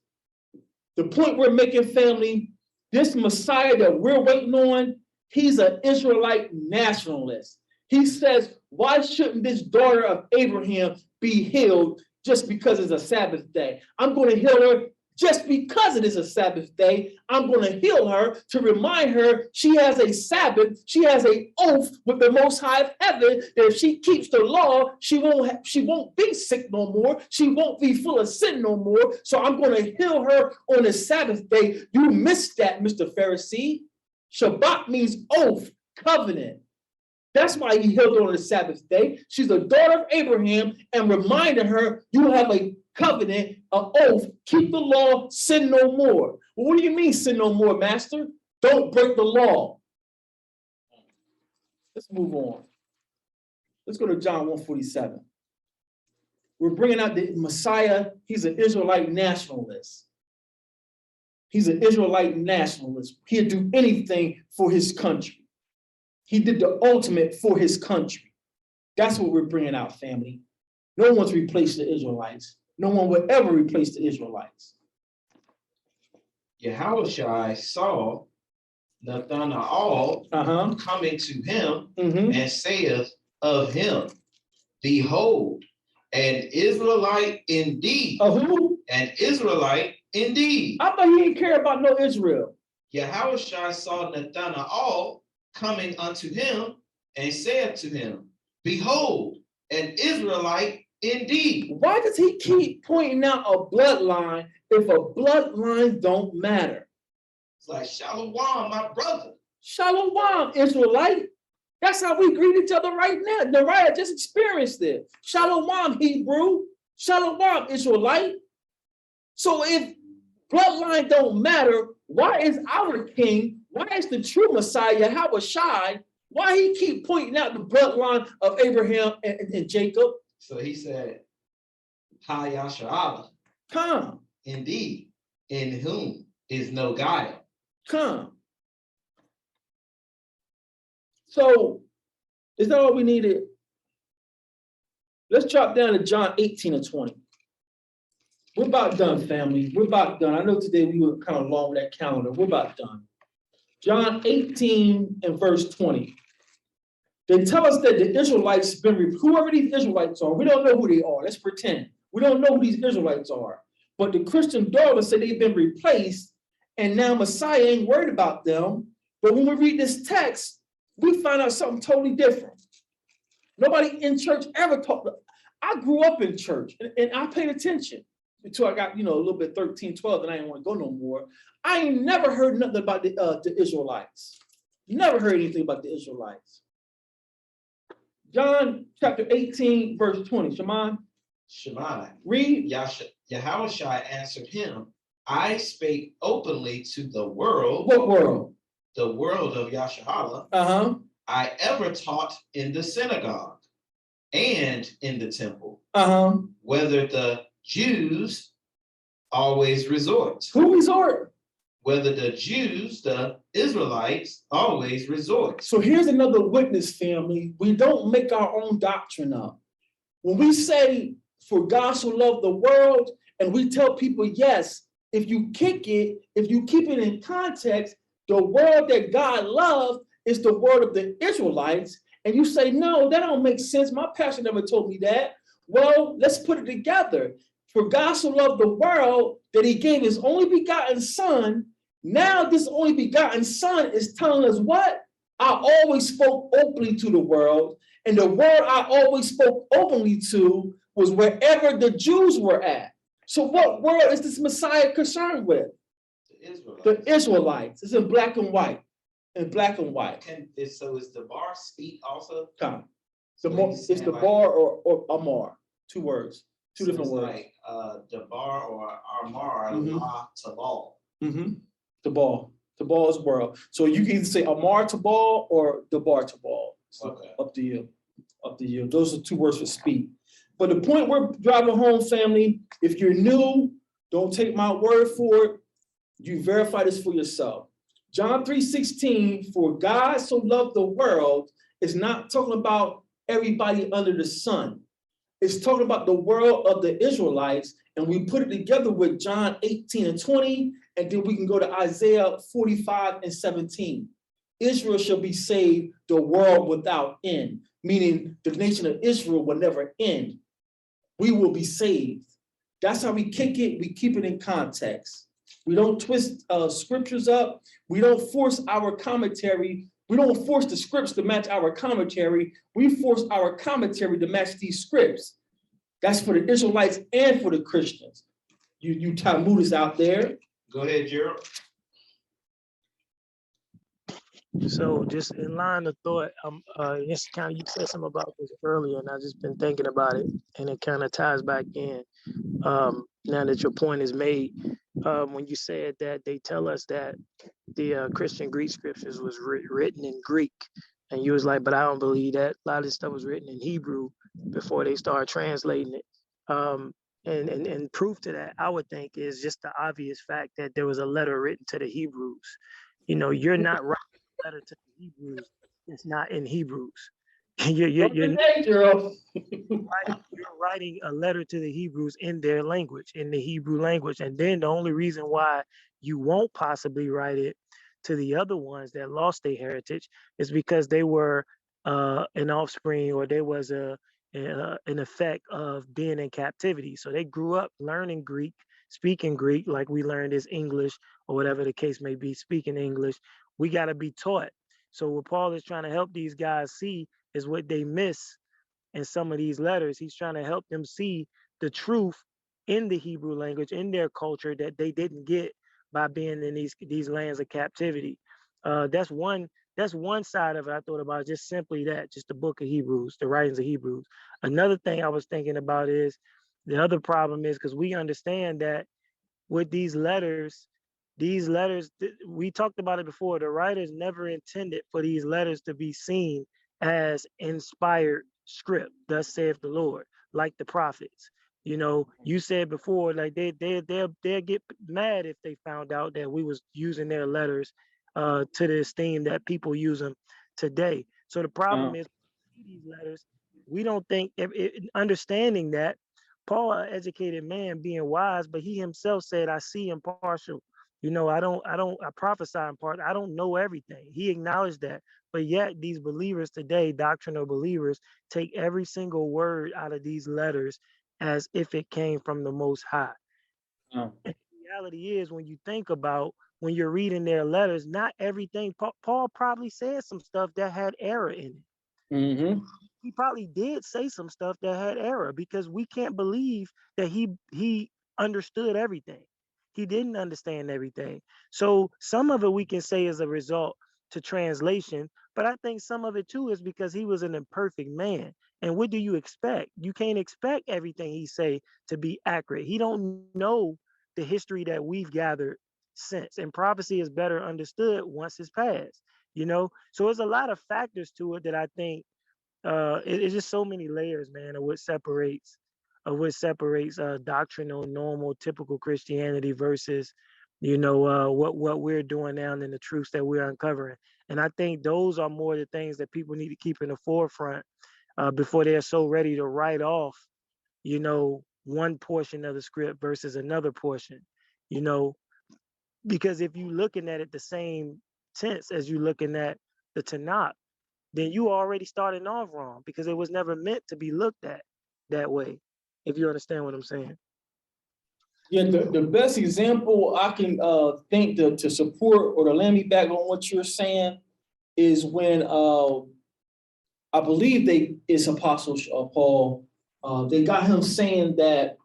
Speaker 2: The point we're making, family, this Messiah that we're waiting on, he's an Israelite nationalist. He says, why shouldn't this daughter of Abraham be healed just because it's a Sabbath day? I'm going to heal her just because it is a Sabbath day. I'm going to heal her to remind her she has a Sabbath. She has an oath with the Most High of heaven that if she keeps the law, she won't be sick no more. She won't be full of sin no more. So I'm going to heal her on the Sabbath day. You missed that, Mr. Pharisee. Shabbat means oath, covenant. That's why he healed her on the Sabbath day. She's a daughter of Abraham and reminded her, you have a covenant, an oath, keep the law, sin no more. Well, what do you mean sin no more, master? Don't break the law. Let's move on. Let's go to John 1:47. We're bringing out the Messiah. He's an Israelite nationalist. He's an Israelite nationalist. He'd do anything for his country. He did the ultimate for his country. That's what we're bringing out, family. No one's replaced the Israelites. No one will ever replace the Israelites.
Speaker 3: Yahushua saw Nathanael coming to him and saith of him, behold, an Israelite indeed.
Speaker 2: A who?
Speaker 3: An Israelite indeed.
Speaker 2: I thought he didn't care about no Israel.
Speaker 3: Yahushua saw Nathanael coming unto him and said to him, behold, an Israelite indeed.
Speaker 2: Why does he keep pointing out a bloodline if a bloodline don't matter?
Speaker 3: It's like, Shalom, my brother.
Speaker 2: Shalom, Israelite. That's how we greet each other right now. Nariah just experienced it. Shalom, Hebrew. Shalom, Israelite. So if bloodline don't matter, why is our king, why is the true Messiah, Yahushua, why he keep pointing out the bloodline of Abraham and Jacob?
Speaker 3: So he said, Ha Yasha'Allah.
Speaker 2: Come.
Speaker 3: Indeed, in whom is no guile.
Speaker 2: Come. So, is that all we needed? Let's drop down to John 18:20. We're about done, family. We're about done. I know today we were kind of long with that calendar. We're about done. John 18:20. They tell us that the Israelites been, whoever these Israelites are, we don't know who they are. Let's pretend. We don't know who these Israelites are. But the Christian dogmas say they've been replaced, and now Messiah ain't worried about them. But when we read this text, we find out something totally different. Nobody in church ever talked. I grew up in church, and I paid attention until I got, a little bit 13, 12, and I didn't want to go no more. I ain't never heard nothing about the Israelites. Never heard anything about the Israelites. John chapter 18, verse 20.
Speaker 3: Shema.
Speaker 2: Read.
Speaker 3: Yahushua answered him, I spake openly to the world.
Speaker 2: What world?
Speaker 3: The world of Yashahala. I ever taught in the synagogue and in the temple. Whether the Jews always resort.
Speaker 2: Who resort?
Speaker 3: Whether the Jews, the Israelites, always resort.
Speaker 2: So here's another witness, family. We don't make our own doctrine up. When we say, for God so loved the world, and we tell people, yes, if you kick it, if you keep it in context, the world that God loved is the world of the Israelites. And you say, no, that don't make sense. My pastor never told me that. Well, let's put it together. For God so loved the world that he gave his only begotten son. Now this only begotten son is telling us what? I always spoke openly to the world, and the world I always spoke openly to was wherever the Jews were at. So what world is this Messiah concerned with?
Speaker 3: The Israelites.
Speaker 2: The Israelites. It's in black and white. In black and white.
Speaker 3: So is the bar speak also?
Speaker 2: Come.
Speaker 3: So
Speaker 2: It's the bar or Amar. Two words. Two different words.
Speaker 3: Like Dabar or Amar, La Tabal.
Speaker 2: The ball. The ball is world. So you can either say Amar Tabal or Dabar Tabal. So
Speaker 3: Okay.
Speaker 2: Up to you. Up to you. Those are two words for speak. But the point we're driving home, family, if you're new, don't take my word for it. You verify this for yourself. John 3:16, for God so loved the world, is not talking about everybody under the sun. It's talking about the world of the Israelites, and we put it together with John 18:20, and then we can go to Isaiah 45:17. Israel shall be saved, the world without end, meaning the nation of Israel will never end. We will be saved. That's how we kick it. We keep it in context. We don't twist scriptures up. We don't force our commentary. We don't force the scripts to match our commentary. We force our commentary to match these scripts. That's for the Israelites and for the Christians. You Talmudists out there.
Speaker 3: Go ahead, Gerald.
Speaker 1: So just in line of thought, it's kind of, you said something about this earlier, and I've just been thinking about it, and it kind of ties back in. now that your point is made, when you said that they tell us that the Christian Greek scriptures was written in Greek, and you was like, but I don't believe that. A lot of this stuff was written in Hebrew before they started translating it. And proof to that, I would think, is just the obvious fact that there was a letter written to the Hebrews. You know, you're not writing a letter to the Hebrews. It's not in Hebrews. You're writing a letter to the Hebrews in their language, in the Hebrew language. And then the only reason why you won't possibly write it to the other ones that lost their heritage is because they were an offspring, or there was an effect of being in captivity. So they grew up learning Greek, speaking Greek, like we learned is English, or whatever the case may be, speaking English. We got to be taught. So what Paul is trying to help these guys see is what they miss in some of these letters. He's trying to help them see the truth in the Hebrew language, in their culture, that they didn't get by being in these lands of captivity. That's one side of it I thought about, just simply that, just the book of Hebrews, the writings of Hebrews. Another thing I was thinking about is the other problem is, because we understand that with these letters, we talked about it before, the writers never intended for these letters to be seen as inspired script, thus saith the Lord, like the prophets. You know, you said before, like they'll get mad if they found out that we was using their letters to the esteem that people use them today. So the problem is these letters, we don't think, understanding that Paul, an educated man, being wise, but he himself said, I see impartial. You know, I prophesy in part. I don't know everything. He acknowledged that. But yet these believers today, doctrinal believers, take every single word out of these letters as if it came from the Most High. And the reality is, when you think about, when you're reading their letters, not everything, Paul probably said some stuff that had error in it.
Speaker 2: Mm-hmm.
Speaker 1: He probably did say some stuff that had error, because we can't believe that he understood everything. He didn't understand everything. So some of it we can say is a result to translation, but I think some of it too is because he was an imperfect man. And what do you expect? You can't expect everything he say to be accurate. He don't know the history that we've gathered since. And prophecy is better understood once it's passed, you know? So there's a lot of factors to it that I think it's just so many layers, man, of what separates doctrinal, normal, typical Christianity versus, you know, what we're doing now and the truths that we're uncovering. And I think those are more the things that people need to keep in the forefront before they're so ready to write off, you know, one portion of the script versus another portion, you know, because if you're looking at it the same tense as you're looking at the Tanakh, then you already starting off wrong, because it was never meant to be looked at that way, if you understand what I'm saying.
Speaker 2: Yeah, the best example I can think to support or to land me back on what you're saying is when I believe it's Apostle Paul, they got him saying that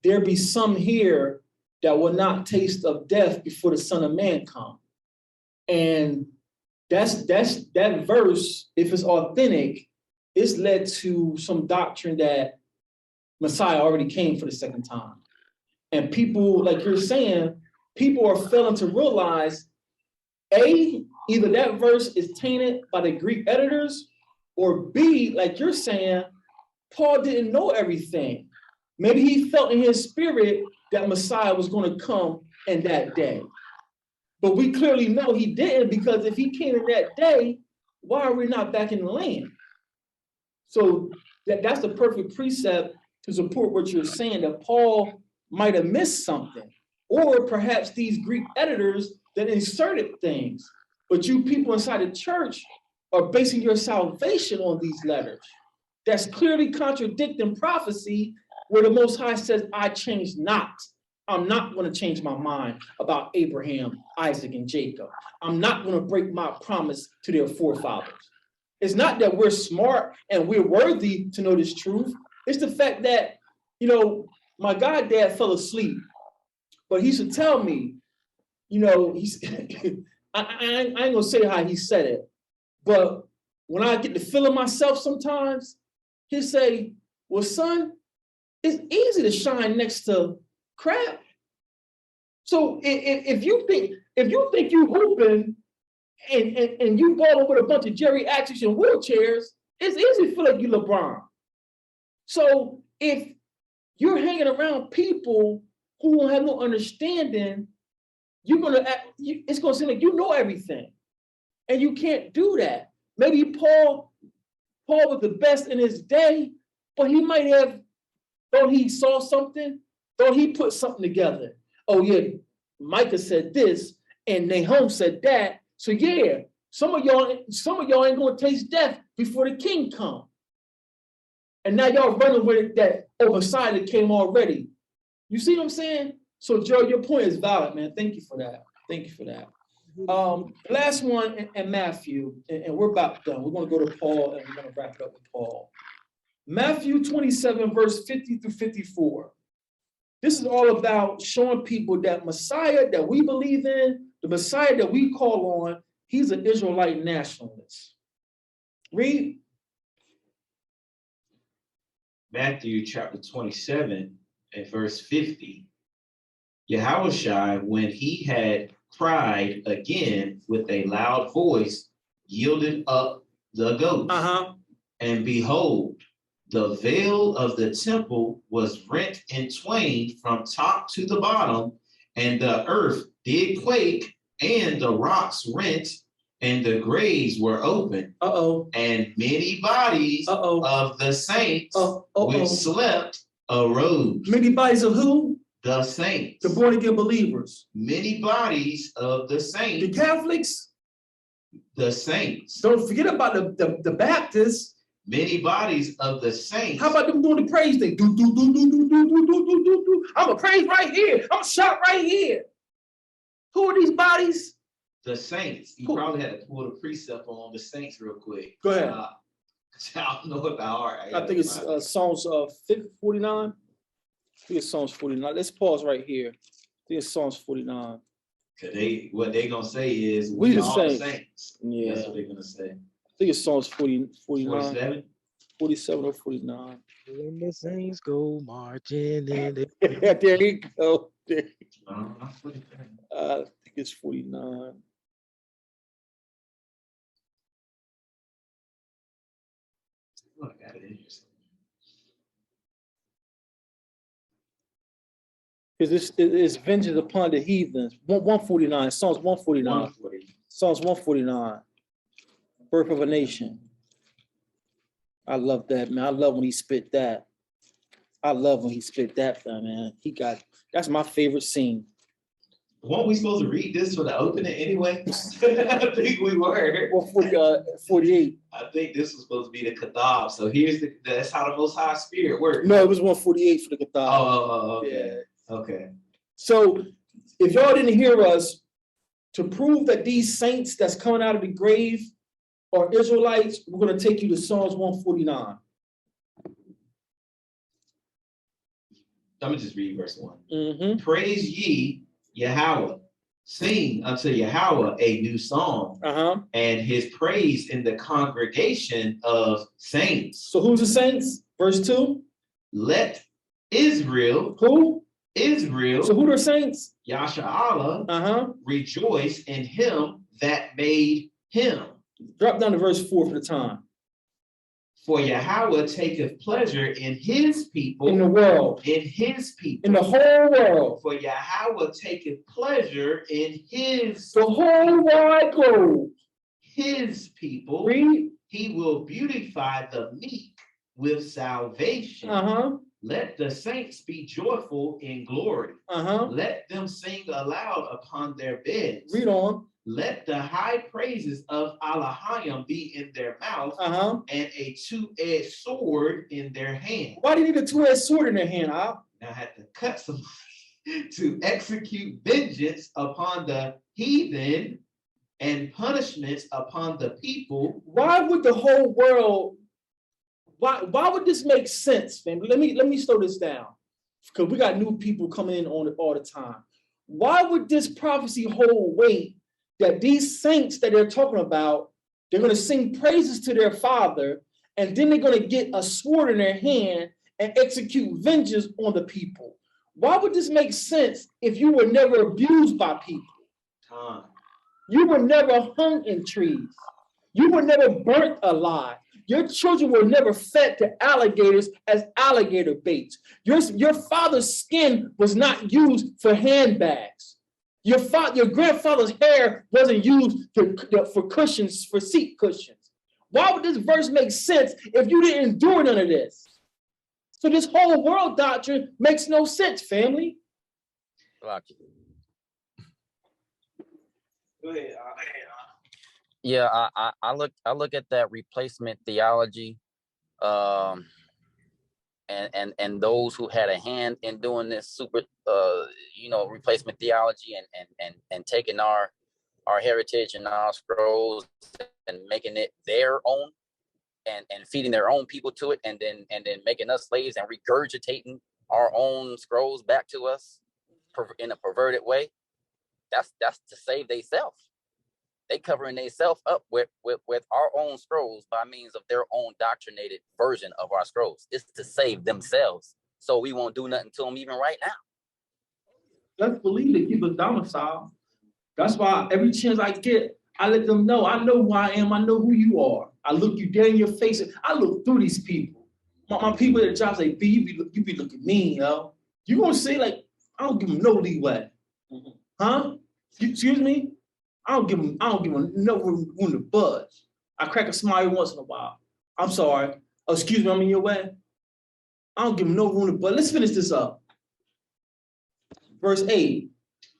Speaker 2: there be some here that will not taste of death before the Son of Man come. And that verse, if it's authentic, it's led to some doctrine that Messiah already came for the second time. And people, like you're saying, people are failing to realize, A, either that verse is tainted by the Greek editors, or B, like you're saying, Paul didn't know everything. Maybe he felt in his spirit that Messiah was going to come in that day. But we clearly know he didn't, because if he came in that day, why are we not back in the land? So that's the perfect precept to support what you're saying, that Paul might have missed something, or perhaps these Greek editors that inserted things. But you people inside the church are basing your salvation on these letters. That's clearly contradicting prophecy, where the Most High says, I change not. I'm not going to change my mind about Abraham, Isaac, and Jacob. I'm not going to break my promise to their forefathers. It's not that we're smart and we're worthy to know this truth. It's the fact that, you know, my goddad fell asleep, but he should tell me, you know, I ain't going to say how he said it, but when I get the feeling myself sometimes, he'll say, well, son, It's easy to shine next to crap. So if you think you hooping and you balling with a bunch of geriatrics and wheelchairs, it's easy to feel like you LeBron. So if you're hanging around people who don't have no understanding, it's gonna seem like you know everything, and you can't do that. Maybe Paul was the best in his day, but he might have thought he saw something, thought he put something together. Oh yeah, Micah said this, and Nahum said that. So yeah, some of y'all ain't gonna taste death before the king come. And now y'all running with that oversight that came already. You see what I'm saying? So Joe, your point is valid, man. Thank you for that. Thank you for that. Last one in Matthew, and we're about done. We're gonna go to Paul and we're gonna wrap it up with Paul. Matthew 27, verse 50 through 54. This is all about showing people that Messiah that we believe in, the Messiah that we call on, he's an Israelite nationalist. Read.
Speaker 3: Matthew chapter 27 and verse 50. Yahushua, when he had cried again with a loud voice, yielded up the ghost. And behold, the veil of the temple was rent in twain from top to the bottom, and the earth did quake, and the rocks rent, and the graves were open. And many bodies of the saints which slept arose.
Speaker 2: Many bodies of who?
Speaker 3: The saints.
Speaker 2: The born again believers.
Speaker 3: Many bodies of the saints.
Speaker 2: The Catholics.
Speaker 3: The saints.
Speaker 2: Don't forget about the Baptists.
Speaker 3: Many bodies of the saints.
Speaker 2: How about them doing the praise thing? Do, do, do, do, do, do, do, do, do, do, do. I'm a praise right here. I'm a shout right here. Who are these bodies?
Speaker 3: The saints. You probably had to pull the precept on the saints real quick.
Speaker 2: Go ahead.
Speaker 3: I don't know what the heart.
Speaker 2: I think it's Psalms 49. I think it's Psalms 49. Let's pause right here. I think it's Psalms 49.
Speaker 3: Cause what they gonna say is
Speaker 2: we the
Speaker 3: saints.
Speaker 2: Saints. Yeah.
Speaker 3: That's what they're gonna say.
Speaker 2: I think it's Psalms 49.
Speaker 3: 47?
Speaker 2: 47 or 49.
Speaker 1: When the saints go marching in.
Speaker 2: There you go.
Speaker 3: I
Speaker 2: think it's 49.
Speaker 3: I got it in here.
Speaker 2: Because it's vengeance upon the heathens. 149, Psalms 149. Psalms 149. Birth of a nation. I love that, man. I love when he spit that. I love when he spit that, man. That's my favorite scene.
Speaker 3: Weren't we supposed to read this for the opening anyway? I think we were.
Speaker 2: Well, 48.
Speaker 3: I think this was supposed to be the Kathab. So that's how the Most High Spirit works.
Speaker 2: No, it was 148 for the Kathab.
Speaker 3: Oh, okay.
Speaker 2: Yeah.
Speaker 3: Okay.
Speaker 2: So if y'all didn't hear us, to prove that these saints that's coming out of the grave are Israelites, we're going to take you to Psalms 149.
Speaker 3: Let me just read verse 1. Praise ye Yahweh. Sing unto Yahweh a new song, and his praise in the congregation of saints.
Speaker 2: So who's the saints? Verse 2.
Speaker 3: Let Israel.
Speaker 2: Who?
Speaker 3: Israel.
Speaker 2: So who are saints?
Speaker 3: Yasha rejoice in him that made him.
Speaker 2: Drop down to verse 4 for the time.
Speaker 3: For Yahweh taketh pleasure in his people.
Speaker 2: In the world.
Speaker 3: In his people.
Speaker 2: In the whole world.
Speaker 3: For Yahweh taketh pleasure in his.
Speaker 2: The whole wide globe.
Speaker 3: His people.
Speaker 2: Read.
Speaker 3: He will beautify the meek with salvation. Let the saints be joyful in glory. Let them sing aloud upon their beds.
Speaker 2: Read on.
Speaker 3: Let the high praises of Elohim be in their mouth, and a two-edged sword in their hand.
Speaker 2: Why do you need a two-edged sword in their hand, Now
Speaker 3: I had to cut somebody to execute vengeance upon the heathen and punishments upon the people.
Speaker 2: Why would the whole world? Why would this make sense, fam? Let me slow this down, because we got new people coming in on it all the time. Why would this prophecy hold weight that these saints that they're talking about, they're going to sing praises to their Father, and then they're going to get a sword in their hand, and execute vengeance on the people. Why would this make sense if you were never abused by people? You were never hung in trees. You were never burnt alive. Your children were never fed to alligators as alligator baits. Your father's skin was not used for handbags. Your grandfather's hair wasn't used for cushions, for seat cushions. Why would this verse make sense if you didn't endure none of this? So this whole world doctrine makes no sense, family.
Speaker 3: Go ahead.
Speaker 4: Yeah, I look at that replacement theology, and those who had a hand in doing this replacement theology and taking our heritage and our scrolls and making it their own and feeding their own people to it, and then making us slaves and regurgitating our own scrolls back to us in a perverted way. That's to save themselves. They covering themselves up with our own scrolls by means of their own doctrinated version of our scrolls. It's to save themselves, so we won't do nothing to them even right now.
Speaker 2: Let's believe they keep us domiciled. That's why every chance I get, I let them know. I know who I am. I know who you are. I look you dead in your face. I look through these people. My people at the job say, B, you be looking mean, yo. You gonna say, like, I don't give them no leeway. Huh? Excuse me? I don't give them no room to budge. I crack a smile every once in a while. I'm sorry. Oh, excuse me, I'm in your way. I don't give them no room to budge. Let's finish this up. Verse 8.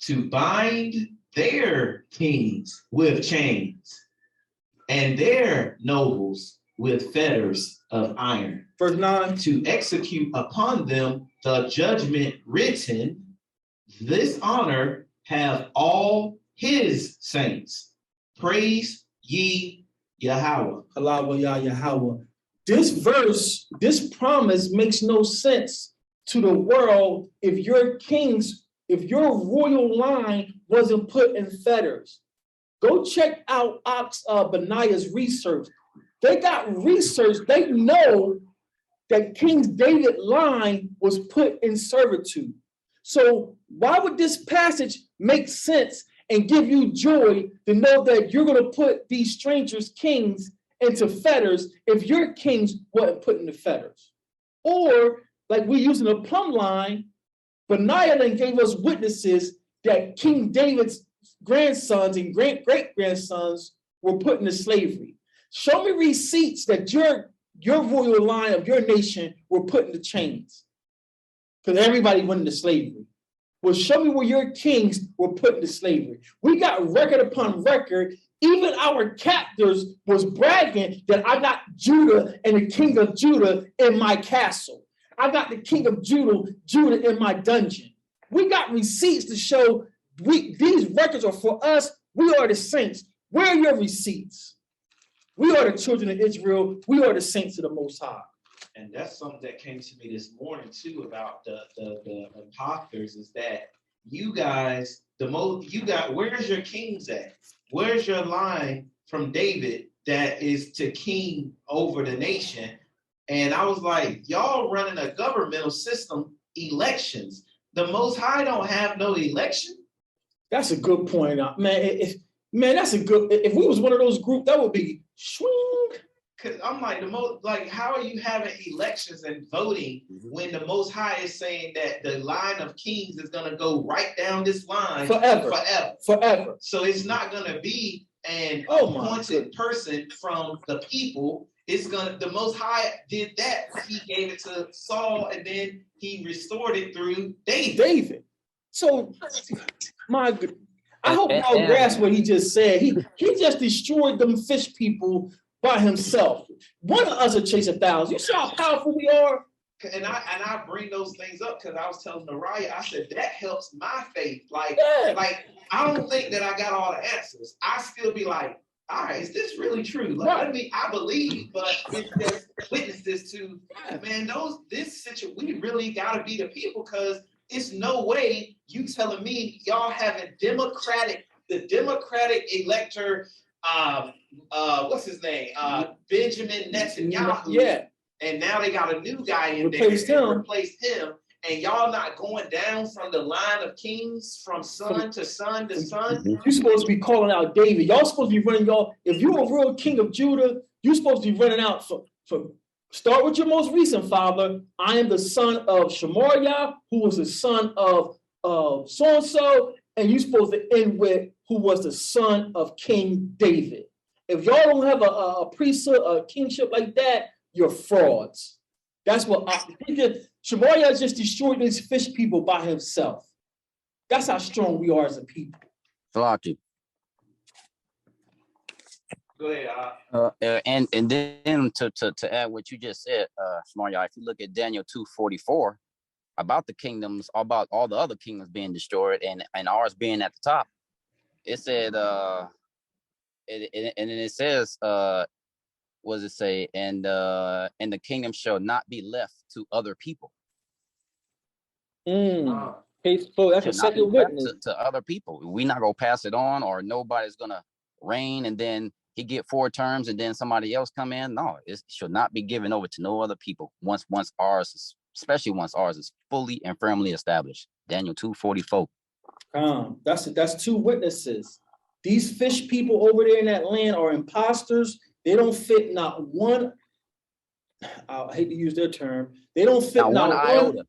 Speaker 3: To bind their kings with chains and their nobles with fetters of iron.
Speaker 2: Verse 9.
Speaker 3: To execute upon them the judgment written, this honor have all his saints. Praise ye Yahweh.
Speaker 2: Yahweh. This verse, this promise makes no sense to the world if your royal line wasn't put in fetters. Go check out Benaiah's research. They got research. They know that King David's line was put in servitude. So why would this passage make sense and give you joy to know that you're going to put these strangers' kings into fetters if your kings weren't put into fetters? Or, like we using a plumb line, Benaiah then gave us witnesses that King David's grandsons and great-great-grandsons were put into slavery. Show me receipts that your royal line of your nation were put into chains. Because everybody went into slavery. Well, show me where your kings were put into slavery. We got record upon record. Even our captors was bragging that I got Judah and the king of Judah in my castle. I got the king of Judah in my dungeon. We got receipts to show these records are for us. We are the saints. Where are your receipts? We are the children of Israel. We are the saints of the Most High.
Speaker 3: And that's something that came to me this morning too about the imposters, is that you guys, where's your kings at? Where's your line from David that is to king over the nation? And I was like, y'all running a governmental system, elections. The Most High don't have no election.
Speaker 2: That's a good point, man. That's a good. If we was one of those groups, that would be swing.
Speaker 3: Cause I'm like, how are you having elections and voting when the Most High is saying that the line of kings is gonna go right down this line
Speaker 2: forever?
Speaker 3: So it's not gonna be an appointed person from the people. It's the Most High did that. He gave it to Saul, and then he restored it through David.
Speaker 2: So, my good. I hope y'all grasp what he just said. He just destroyed them fish people by himself. One of us will chase 1,000. You see how powerful we are?
Speaker 3: And I bring those things up because I was telling Nariah, I said that helps my faith. Like I don't think that I got all the answers. I still be like, all right, is this really true? Like, right. I mean, I believe, but it's just witnesses to, man, this situation, we really got to be the people, because it's no way you telling me y'all having the Democratic elector, what's his name? Benjamin Netanyahu.
Speaker 2: Yeah.
Speaker 3: and now they got a new guy in there and replaced him. And y'all not going down from the line of kings from son to son to son.
Speaker 2: You're supposed to be calling out David. Y'all supposed to be running y'all. If you're a real king of Judah, you're supposed to be running out for start with your most recent father. I am the son of Shemariah, who was the son of so-and-so, and you're supposed to end with who was the son of King David. If y'all don't have a priesthood, a kingship like that, you're frauds. That's what Shemariah just destroyed these fish people by himself. That's how strong we are as a people.
Speaker 4: Lucky.
Speaker 3: Go ahead.
Speaker 4: And then to add what you just said, Shemariah, if you look at Daniel 2:44 about the kingdoms, about all the other kingdoms being destroyed and ours being at the top, it said, and then it says, what does it say? And the kingdom shall not be left to other people.
Speaker 2: Faithful, that's a second witness.
Speaker 4: To other people. We're not gonna pass it on, or nobody's gonna reign and then he get 4 terms and then somebody else come in. No, it should not be given over to no other people once ours is, especially once ours is fully and firmly established. Daniel 2:44.
Speaker 2: That's 2 witnesses. These fish people over there in that land are imposters. They don't fit not one. I hate to use their term. They don't fit not one iota.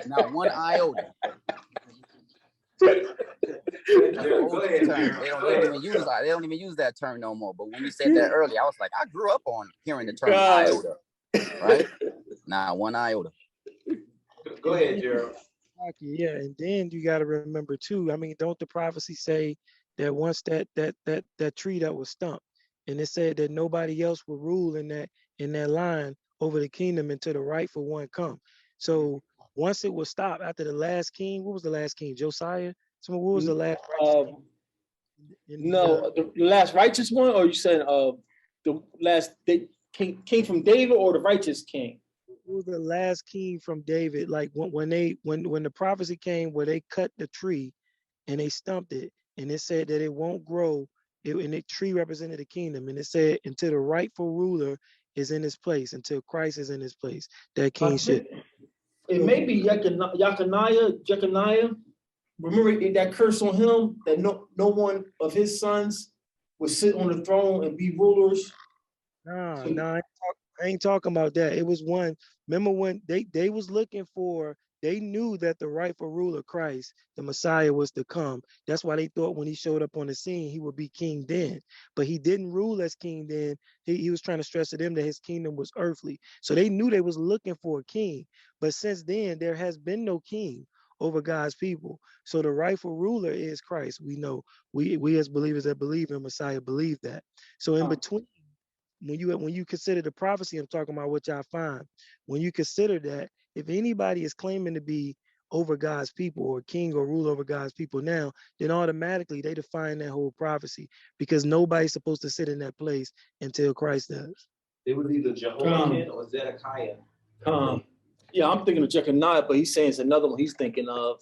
Speaker 4: Not one iota.
Speaker 3: Go ahead.
Speaker 4: They don't even use that term no more. But when you said that earlier, I was like, I grew up on hearing the term iota. Right? Not one iota.
Speaker 3: Go ahead, Gerald.
Speaker 1: Yeah, and then you got to remember too. I mean, don't the prophecy say that once that tree that was stumped, and it said that nobody else will rule in that line over the kingdom until the rightful one come. So once it was stopped after the last king, what was the last king? Josiah? So what was the last righteous king?
Speaker 2: The last righteous one, or you said the last king from David, or the righteous king?
Speaker 1: It was the last king from David. Like when the prophecy came where they cut the tree and they stumped it, and it said that it won't grow. And the tree represented the kingdom, and it said until the rightful ruler is in his place, until Christ is in his place, that kingship.
Speaker 2: It may be Jeconiah. Remember that curse on him that no one of his sons would sit on the throne and be rulers.
Speaker 1: I ain't talking about that. It was one. Remember when they was looking for. They knew that the rightful ruler, Christ, the Messiah, was to come. That's why they thought when he showed up on the scene, he would be king then. But he didn't rule as king then. He was trying to stress to them that his kingdom was earthly. So they knew they was looking for a king. But since then, there has been no king over God's people. So the rightful ruler is Christ. We know. We as believers that believe in Messiah believe that. So in between, when you consider the prophecy I'm talking about, which I find, when you consider that, if anybody is claiming to be over God's people or king or rule over God's people now, then automatically they define that whole prophecy, because nobody's supposed to sit in that place until Christ does.
Speaker 3: It was either Jehoiakim or Zedekiah.
Speaker 2: Yeah, I'm thinking of Jeconiah, but he's saying it's another one he's thinking of.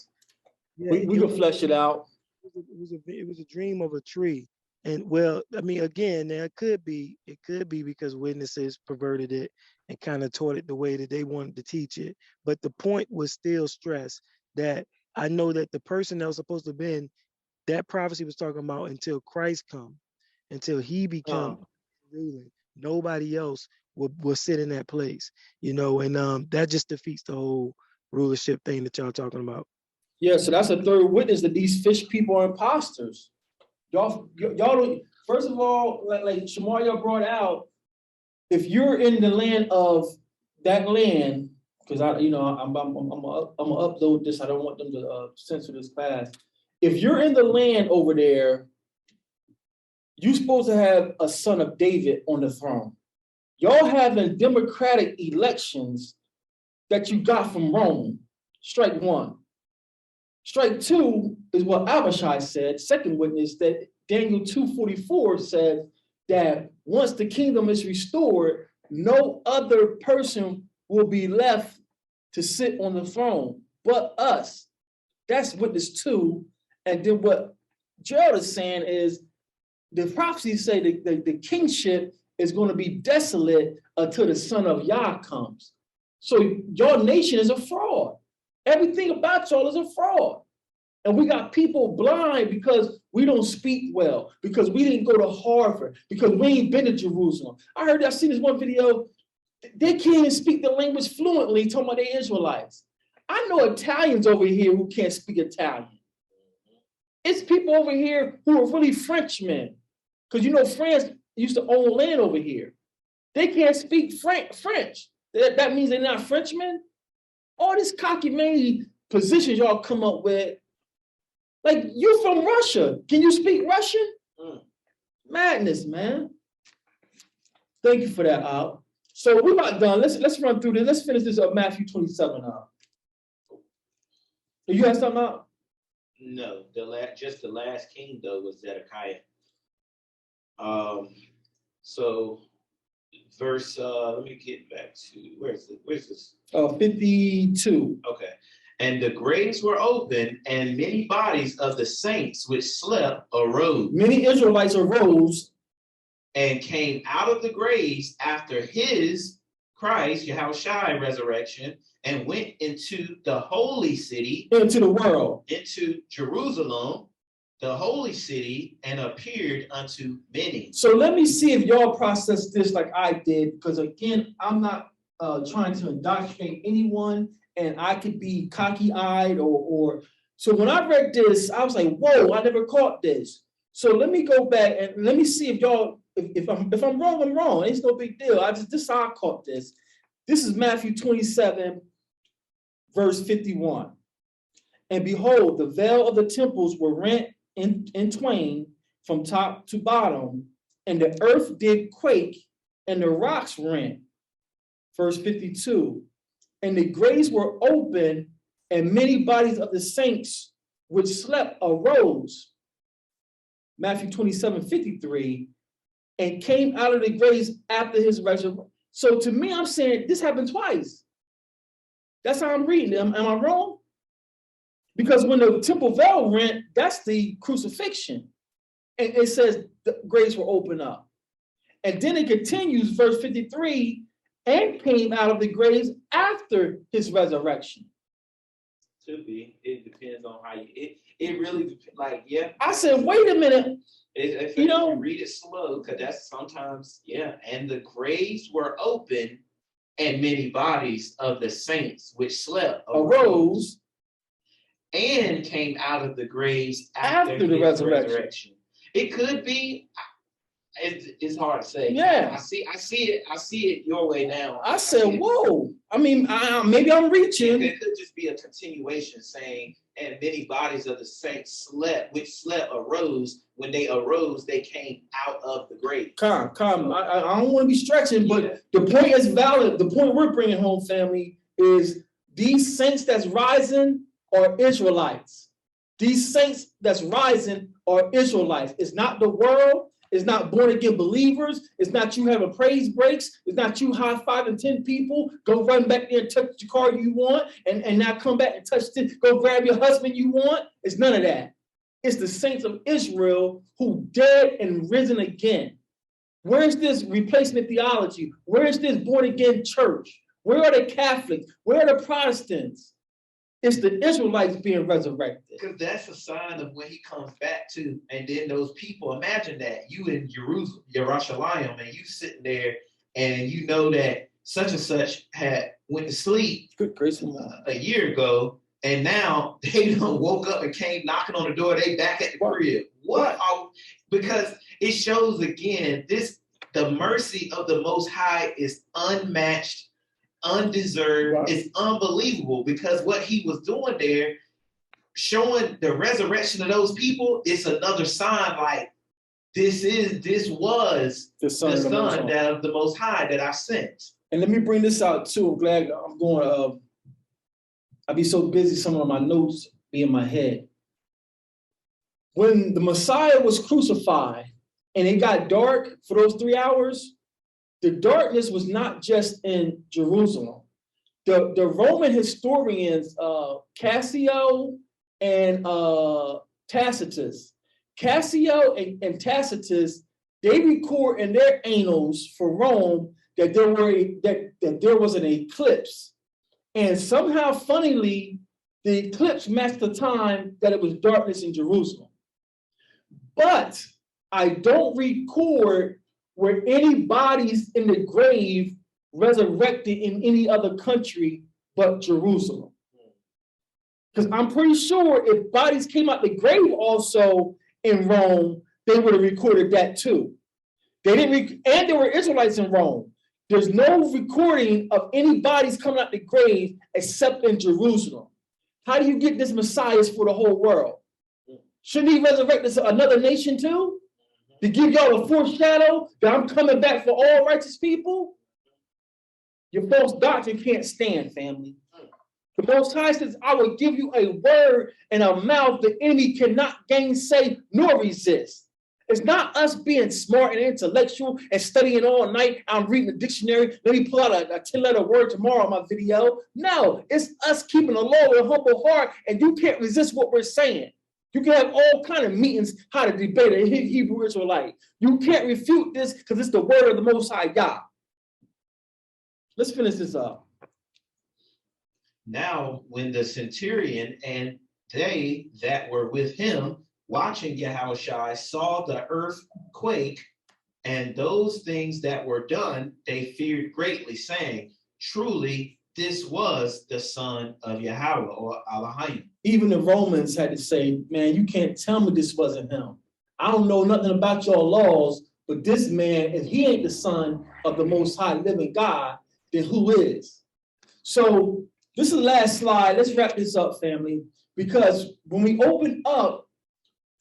Speaker 2: Yeah, we can flesh it out.
Speaker 1: It was a dream of a tree. And well, I mean, again, now it could be because witnesses perverted it and kind of taught it the way that they wanted to teach it. But the point was still stressed that I know that the person that was supposed to have been, that prophecy was talking about until Christ come, until he become ruling. Nobody else will sit in that place, and that just defeats the whole rulership thing that y'all talking about.
Speaker 2: Yeah, so that's a third witness that these fish people are imposters. Y'all don't, first of all, like Shemariah brought out, if you're in the land of that land, because I'm gonna upload this. I don't want them to censor this class. If you're in the land over there, you're supposed to have a son of David on the throne. Y'all having democratic elections that you got from Rome. Strike one. Strike two is what Abishai said, second witness, that Daniel 2:44 said that once the kingdom is restored, no other person will be left to sit on the throne but us. That's witness 2. And then what Gerald is saying is the prophecies say that the kingship is going to be desolate until the son of Yah comes. So your nation is a fraud. Everything about y'all is a fraud. And we got people blind because we don't speak well, because we didn't go to Harvard, because we ain't been to Jerusalem. I seen this one video, they can't even speak the language fluently, talking about they Israelites. I know Italians over here who can't speak Italian. It's people over here who are really Frenchmen, because you know France used to own land over here. They can't speak French. That means they're not Frenchmen. All this cockamamie positions y'all come up with. Like, you're from Russia. Can you speak Russian? Madness, man. Thank you for that, Al. So we're about done. Let's run through this. Let's finish this up, Matthew 27, Al. You have something, Al?
Speaker 3: No, just the last king, though, was Zedekiah. So verse, let me get back to, where's this?
Speaker 2: 52.
Speaker 3: Okay. And the graves were open, and many bodies of the saints which slept arose.
Speaker 2: Many Israelites arose
Speaker 3: and came out of the graves after his, Christ, Yahushua, resurrection, and went into the holy city,
Speaker 2: into the world,
Speaker 3: into Jerusalem, the holy city, and appeared unto many.
Speaker 2: So let me see if y'all process this like I did, because again, I'm not trying to indoctrinate anyone, and I could be cocky-eyed or so when I read this, I was like, whoa, I never caught this. So let me go back and let me see if y'all, if I'm wrong, I'm wrong. It's no big deal. this is how I caught this. This is Matthew 27, verse 51. And behold, the veil of the temples were rent in twain from top to bottom, and the earth did quake, and the rocks rent. Verse 52. And the graves were open, and many bodies of the saints which slept arose. Matthew 27, 53, and came out of the graves after his resurrection. So to me, I'm saying this happened twice. That's how I'm reading it. Am I wrong? Because when the temple veil rent, that's the crucifixion. And it says the graves were opened up. And then it continues, verse 53, and came out of the graves after his resurrection.
Speaker 3: To be, it depends on how you, it really depends, like, yeah.
Speaker 2: I said, wait a minute.
Speaker 3: You know, read it slow, because that's sometimes, yeah. And the graves were open, and many bodies of the saints which slept arose and came out of the graves after the resurrection. It could be, it's hard to say.
Speaker 2: Yeah.
Speaker 3: I see it your way now.
Speaker 2: I said, whoa. I mean, maybe I'm reaching.
Speaker 3: It could just be a continuation saying, and many bodies of the saints which slept arose. When they arose, they came out of the grave. Come.
Speaker 2: I don't want to be stretching, but the point is valid. The point we're bringing home, family, is these saints that's rising are Israelites. These saints that's rising are Israelites. It's not the world. It's not born again believers. It's not you having praise breaks. It's not you high-fiving 10 people. Go run back there and touch the car you want and now come back and touch it. Go grab your husband you want. It's none of that. It's the saints of Israel who dead and risen again. Where's this replacement theology? Where is this born again church? Where are the Catholics? Where are the Protestants? It's the Israelites being resurrected.
Speaker 3: Because that's a sign of when he comes back to, and then those people, imagine that you in Jerusalem, Yerushalayim, and you sitting there and you know that such and such had went to sleep a year ago, and now they done woke up and came knocking on the door, they back at the crib. What? Because it shows again, the mercy of the Most High is unmatched, undeserved. Right. It's unbelievable, because what he was doing there, showing the resurrection of those people, it's another sign like this was the son of the Most High that I sent.
Speaker 2: And let me bring this out too. I'm glad I'm going. I'll be so busy, some of my notes be in my head. When the Messiah was crucified and it got dark for those 3 hours, the darkness was not just in Jerusalem. The Roman historians, Cassio and Tacitus. Cassio and Tacitus, they record in their annals for Rome that there was an eclipse. And somehow, funnily, the eclipse matched the time that it was darkness in Jerusalem. But I don't record where any bodies in the grave resurrected in any other country but Jerusalem. Because I'm pretty sure if bodies came out the grave also in Rome, they would have recorded that too. They didn't, and there were Israelites in Rome. There's no recording of any bodies coming out the grave except in Jerusalem. How do you get this Messiah for the whole world? Shouldn't he resurrect this another nation too? To give y'all a foreshadow that I'm coming back for all righteous people? Your false doctrine can't stand, family. The Most High says, I will give you a word and a mouth the enemy cannot gainsay nor resist. It's not us being smart and intellectual and studying all night. I'm reading the dictionary. Let me pull out a 10-letter word tomorrow on my video. No, it's us keeping the law with a humble heart, and you can't resist what we're saying. You can have all kind of meetings how to debate a Hebrew Israelite. You can't refute this because it's the word of the Most High God. Let's finish this up.
Speaker 3: Now, when the centurion and they that were with him watching Yahushua saw the earth quake and those things that were done, they feared greatly, saying, truly, this was the son of Yahweh or Elohim.
Speaker 2: Even the Romans had to say, man, you can't tell me this wasn't him. I don't know nothing about your laws, but this man, if he ain't the son of the Most High living God, then who is? So this is the last slide. Let's wrap this up, family, because when we open up,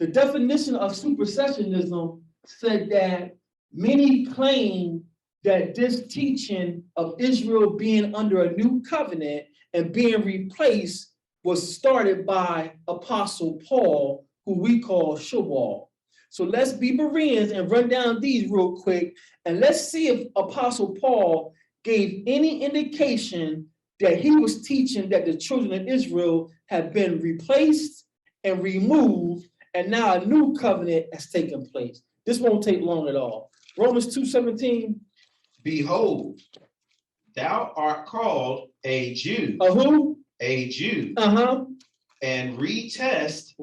Speaker 2: the definition of supercessionism said that many claim that this teaching of Israel being under a new covenant and being replaced was started by Apostle Paul, who we call Shawwal. So let's be Bereans and run down these real quick, and let's see if Apostle Paul gave any indication that he was teaching that the children of Israel have been replaced and removed, and now a new covenant has taken place. This won't take long at all. Romans 2:17.
Speaker 3: Behold, thou art called a Jew.
Speaker 2: A who?
Speaker 3: A Jew. And rest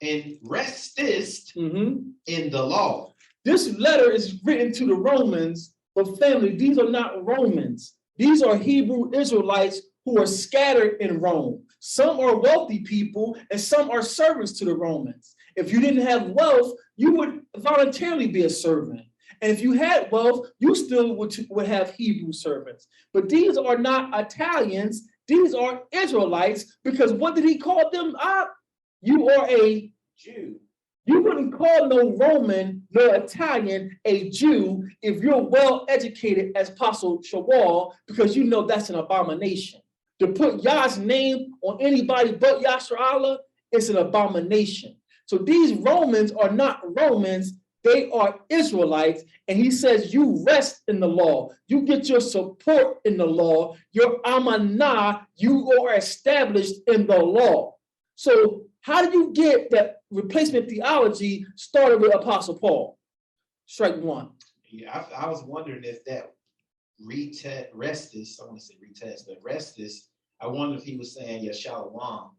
Speaker 3: and restest in the law.
Speaker 2: This letter is written to the Romans, but family, these are not Romans. These are Hebrew Israelites who are scattered in Rome. Some are wealthy people and some are servants to the Romans. If you didn't have wealth, you would voluntarily be a servant. And if you had wealth, you still would have Hebrew servants. But these are not Italians. These are Israelites, because what did he call them? You are a Jew. You wouldn't call no Roman, no Italian a Jew if you're well educated as Apostle Shawwal, because you know that's an abomination. To put Yah's name on anybody but Yasharallah, it's an abomination. So these Romans are not Romans, they are Israelites. And he says you rest in the law. You get your support in the law. Your amanah, you are established in the law. So how do you get that replacement theology started with Apostle Paul? Strike one.
Speaker 3: Yeah, I was wondering if that restus, I want to say retest, but restus, I wonder if he was saying Yashalom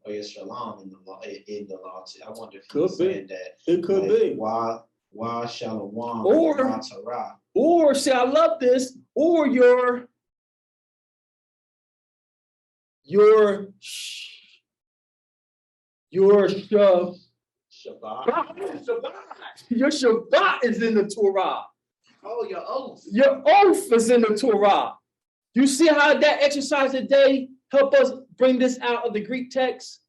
Speaker 3: or Yashalom in the law. I wonder if he was saying that.
Speaker 2: It could be.
Speaker 3: Why Shalom
Speaker 2: or
Speaker 3: Torah.
Speaker 2: Or say, I love this, or your Shabbat. Your Shabbat is in the Torah.
Speaker 3: Oh, your oath.
Speaker 2: Your oath is in the Torah. You see how that exercise today help us bring this out of the Greek text?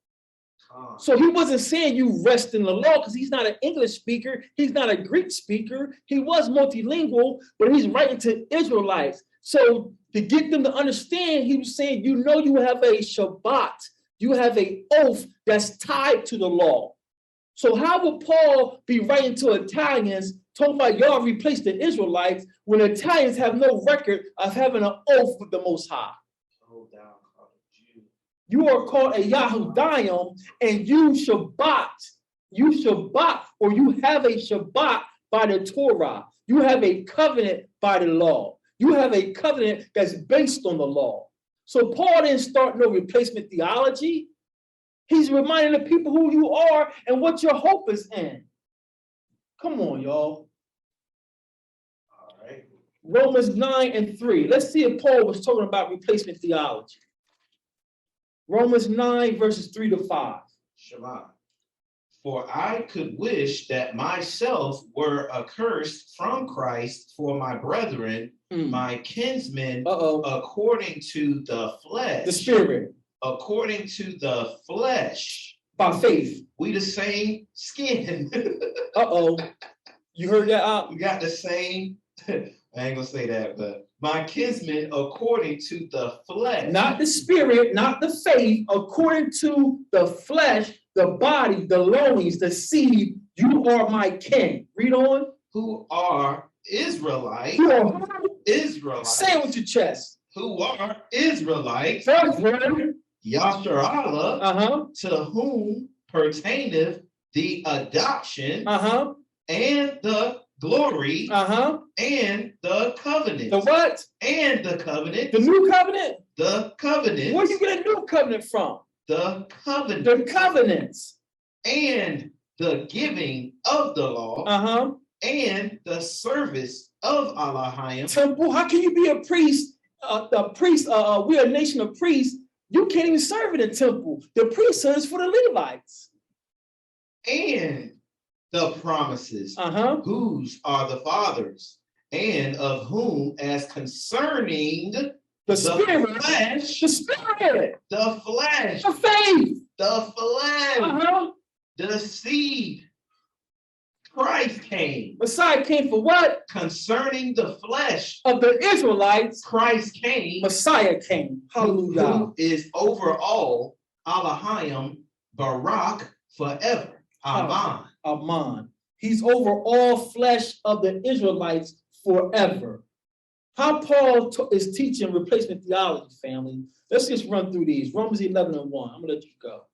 Speaker 2: So he wasn't saying you rest in the law because he's not an English speaker. He's not a Greek speaker. He was multilingual, but he's writing to Israelites. So to get them to understand, he was saying, you know, you have a Shabbat. You have an oath that's tied to the law. So how would Paul be writing to Italians talking about y'all replaced the Israelites when Italians have no record of having an oath with the Most High? You are called a Yahudayim, and you Shabbat, or you have a Shabbat by the Torah. You have a covenant by the law. You have a covenant that's based on the law. So Paul didn't start no replacement theology. He's reminding the people who you are and what your hope is in. Come on, y'all.
Speaker 3: All right.
Speaker 2: Romans 9:3. Let's see if Paul was talking about replacement theology. Romans 9, verses 3 to 5.
Speaker 3: Shema. For I could wish that myself were accursed from Christ for my brethren, my kinsmen, according to the flesh.
Speaker 2: The spirit.
Speaker 3: According to the flesh.
Speaker 2: By faith.
Speaker 3: We the same skin.
Speaker 2: You heard that out?
Speaker 3: We got the same, I ain't gonna say that, but my kinsmen according to the flesh.
Speaker 2: Not the spirit, not the faith, according to the flesh, the body, the loins, the seed, you are my kin. Read on.
Speaker 3: Who are Israelites.
Speaker 2: Who are
Speaker 3: Israelites.
Speaker 2: Say it with your chest.
Speaker 3: Who are Israelites.
Speaker 2: First word.
Speaker 3: Yasharallah, to whom pertaineth the adoption and the glory and the covenant.
Speaker 2: The what?
Speaker 3: And the covenant.
Speaker 2: The new covenant?
Speaker 3: The covenant.
Speaker 2: Where you get a new covenant from?
Speaker 3: The covenant.
Speaker 2: The covenants.
Speaker 3: And the giving of the law. And the service of Allahayim.
Speaker 2: Temple, how can you be a priest? We're a nation of priests. You can't even serve in the temple. The priesthood is for the Levites.
Speaker 3: And the promises, whose are the fathers, and of whom, as concerning
Speaker 2: the spirit,
Speaker 3: flesh,
Speaker 2: the spirit,
Speaker 3: the flesh,
Speaker 2: the faith,
Speaker 3: the flesh, the seed, Christ came.
Speaker 2: Messiah came for what?
Speaker 3: Concerning the flesh
Speaker 2: of the Israelites,
Speaker 3: Christ came.
Speaker 2: Messiah came. Hallelujah.
Speaker 3: Who is over all, Allahayim, Barak, forever. Amen.
Speaker 2: Amen. He's over all flesh of the Israelites forever. How Paul is teaching replacement theology, family. Let's just run through these. Romans 11:1. I'm going to let you go.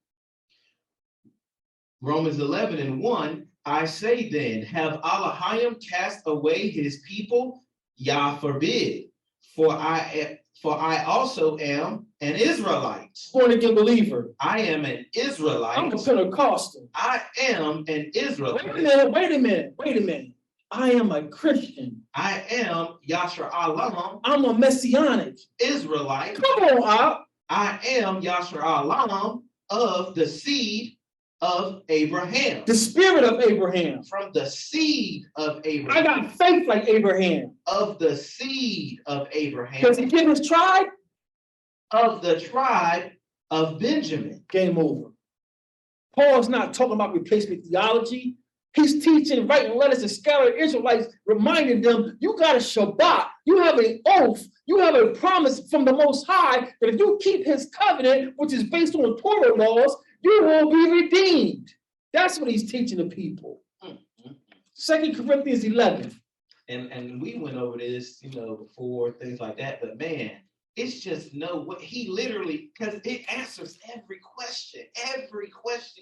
Speaker 3: Romans 11:1. I say then, have Allahayim cast away his people? Yah forbid. For I also am an Israelite.
Speaker 2: Born again believer.
Speaker 3: I am an Israelite.
Speaker 2: I'm a Pentecostal.
Speaker 3: I am an Israelite.
Speaker 2: Wait a minute. I am a Christian.
Speaker 3: I am Yashar Alam.
Speaker 2: I'm a Messianic
Speaker 3: Israelite.
Speaker 2: Come on, Al.
Speaker 3: I am Yashar Alam of the seed of Abraham.
Speaker 2: The spirit of Abraham.
Speaker 3: From the seed of Abraham.
Speaker 2: I got faith like Abraham.
Speaker 3: Of the seed of Abraham.
Speaker 2: Does he give his tribe?
Speaker 3: Of the tribe of Benjamin.
Speaker 2: Game over. Paul's not talking about replacement theology. He's teaching, writing letters to scattered Israelites, reminding them, you got a Shabbat, you have an oath, you have a promise from the Most High that if you keep his covenant, which is based on Torah laws, you will be redeemed. That's what he's teaching the people. 2 Corinthians 11.
Speaker 3: And we went over this, before, things like that, but man, it's just what he literally, because it answers every question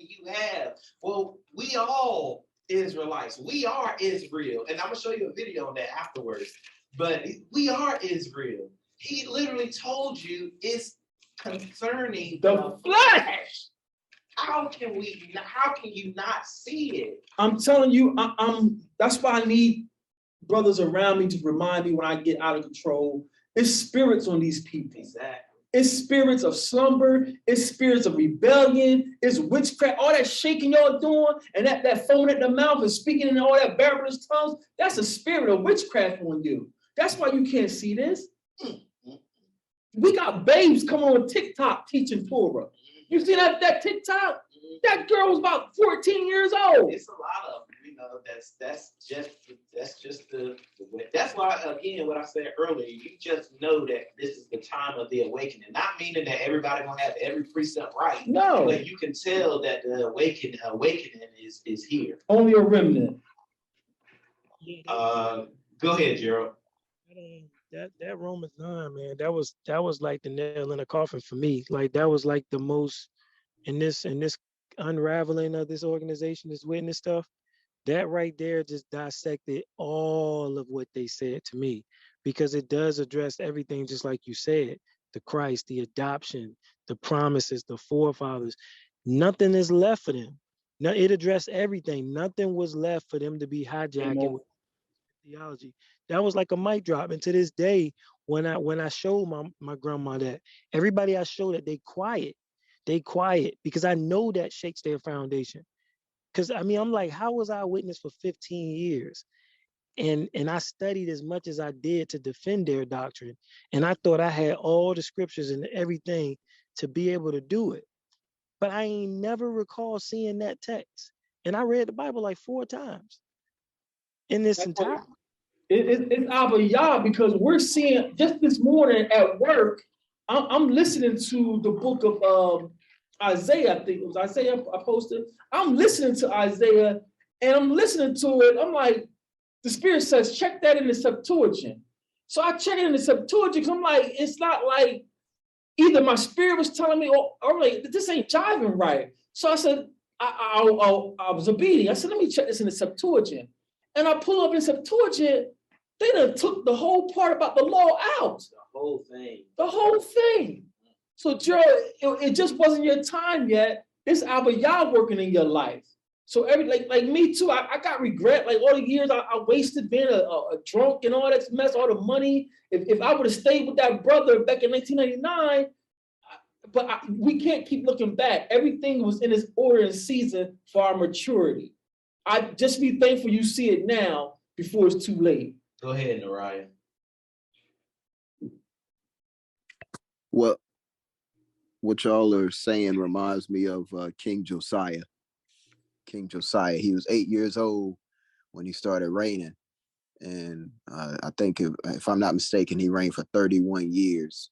Speaker 3: you have. Well, we all Israelites, we are Israel, and I'm gonna show you a video on that afterwards, but we are Israel. He literally told you it's concerning
Speaker 2: the flesh.
Speaker 3: How can you not see it?
Speaker 2: I'm telling you, that's why I need brothers around me to remind me when I get out of control. It's spirits on these people.
Speaker 3: Exactly.
Speaker 2: It's spirits of slumber. It's spirits of rebellion. It's witchcraft. All that shaking y'all doing and that foaming at the mouth and speaking in all that barbarous tongues, that's a spirit of witchcraft on you. That's why you can't see this. We got babes coming on TikTok teaching Torah. You see that TikTok? That girl was about 14 years old.
Speaker 3: It's a lot of that's just the way. That's why, again, what I said earlier, you just know that this is the time of the awakening. Not meaning that everybody gonna have every precept right.
Speaker 2: No.
Speaker 3: But you can tell that the awakening is here.
Speaker 2: Only a remnant.
Speaker 3: Go ahead, Gerald.
Speaker 1: That Romans 9, man, that was like the nail in the coffin for me. Like that was like the most in this unraveling of this organization, this witness stuff. That right there just dissected all of what they said to me, because it does address everything, just like you said, the Christ, the adoption, the promises, the forefathers. Nothing is left for them. No, it addressed everything. Nothing was left for them to be hijacking with theology. That was like a mic drop. And to this day, when I showed my grandma that, everybody I showed that, they quiet because I know that shakes their foundation. Because I mean, I'm like, how was I a witness for 15 years? And I studied as much as I did to defend their doctrine. And I thought I had all the scriptures and everything to be able to do it. But I ain't never recall seeing that text. And I read the Bible like 4 times in this entire.
Speaker 2: It's Abba Yah, because we're seeing just this morning at work, I'm listening to the book of Isaiah. I think it was Isaiah I posted. I'm listening to Isaiah, and I'm listening to it. I'm like, the Spirit says, check that in the Septuagint. So I check it in the Septuagint. I'm like, it's not like either my spirit was telling me, or like, this ain't jiving right. So I said, I was obedient. I said, let me check this in the Septuagint. And I pull up in Septuagint, they done took the whole part about the law out. The whole thing. So, Joe, it just wasn't your time yet. It's Abba Yah working in your life. So like me too, I got regret, like all the years I wasted being a drunk and all that mess, all the money. If I would have stayed with that brother back in 1999, but we can't keep looking back. Everything was in its order and season for our maturity. I just be thankful you see it now before it's too late.
Speaker 3: Go ahead, Nariah.
Speaker 5: Well, what y'all are saying reminds me of King Josiah. King Josiah, he was 8 years old when he started reigning. And I think, if I'm not mistaken, he reigned for 31 years.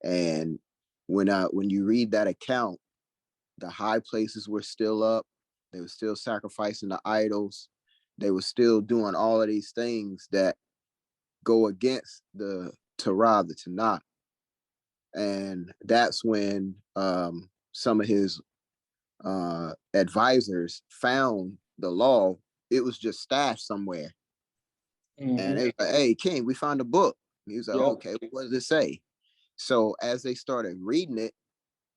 Speaker 5: And when you read that account, the high places were still up. They were still sacrificing the idols. They were still doing all of these things that go against the Torah, the Tanakh. And that's when some of his advisors found the law. It was just stashed somewhere. Mm-hmm. And it was like, hey, King, we found a book. He was like, okay, what does it say? So as they started reading it,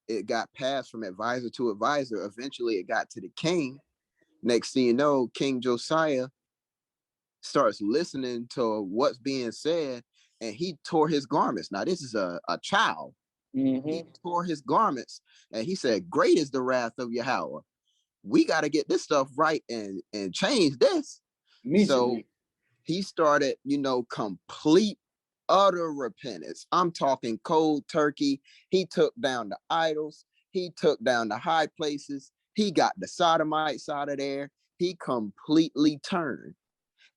Speaker 5: it got passed from advisor to advisor. Eventually it got to the king. Next thing you know, King Josiah starts listening to what's being said, and he tore his garments. Now, this is a child. Mm-hmm. He tore his garments, and he said, great is the wrath of Yahweh. We got to get this stuff right and change this. So he started, complete, utter repentance. I'm talking cold turkey. He took down the idols. He took down the high places. He got the sodomites out of there. He completely turned.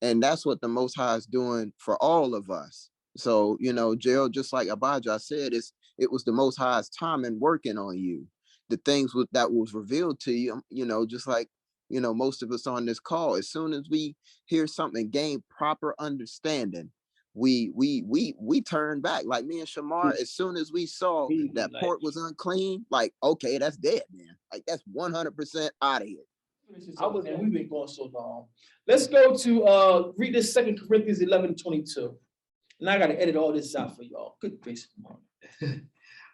Speaker 5: And that's what the Most High is doing for all of us. So, Gerald, just like Abijah said, it was the Most High's time and working on you. The things that was revealed to you, just like, most of us on this call, as soon as we hear something, gain proper understanding, we turn back. Like me and Shamar, as soon as we saw that pork was unclean, like, okay, that's dead, man. Like, that's 100% out of here.
Speaker 2: We've been going so long. Let's go to read this 2 Corinthians 11:22. And I got to edit all this out for y'all. Good gracious.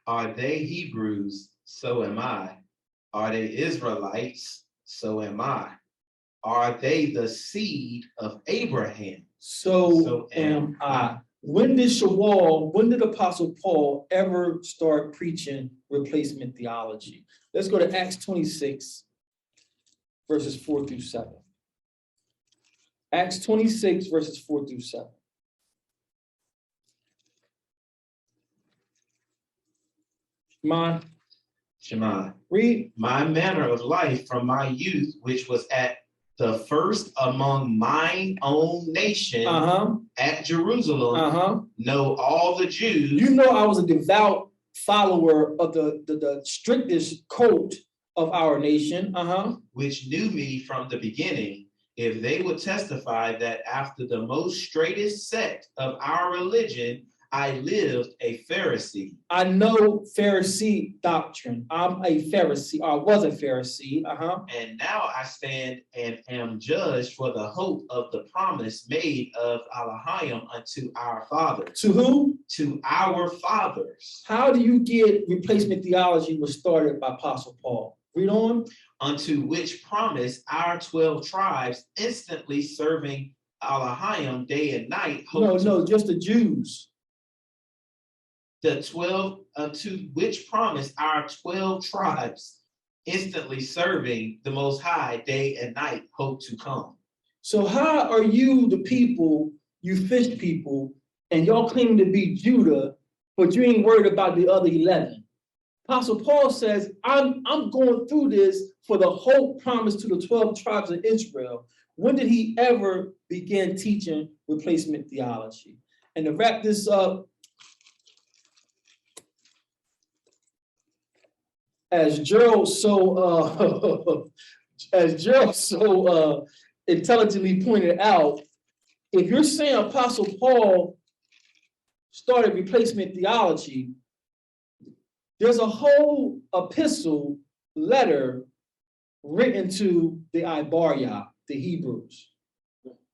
Speaker 3: Are they Hebrews? So am I. Are they Israelites? So am I. Are they the seed of Abraham?
Speaker 2: So am I. When did Apostle Paul ever start preaching replacement theology? Let's go to Acts 26, verses 4 through 7. Acts 26, verses 4 through 7.
Speaker 3: Shema.
Speaker 2: Read.
Speaker 3: My manner of life from my youth, which was at the first among mine own nation at Jerusalem, know all the Jews.
Speaker 2: You know, I was a devout follower of the strictest code of our nation,
Speaker 3: which knew me from the beginning. If they would testify that after the most straightest sect of our religion, I lived a Pharisee.
Speaker 2: I know Pharisee doctrine. I'm a Pharisee, or I was a Pharisee.
Speaker 3: And now I stand and am judged for the hope of the promise made of Elohim unto our fathers.
Speaker 2: To who?
Speaker 3: To our fathers.
Speaker 2: How do you get replacement theology was started by Apostle Paul? Read on.
Speaker 3: Unto which promise our 12 tribes instantly serving Elohim day and night.
Speaker 2: No, just the Jews.
Speaker 3: The 12, to which promise our 12 tribes instantly serving the Most High day and night hope to come.
Speaker 2: So how are you the people, you fish people, and y'all claim to be Judah, but you ain't worried about the other 11? Apostle Paul says, I'm going through this for the hope promised to the 12 tribes of Israel. When did he ever begin teaching replacement theology? And to wrap this up, as Gerald so intelligently pointed out, if you're saying Apostle Paul started replacement theology, there's a whole epistle letter written to the Ibarya, the Hebrews.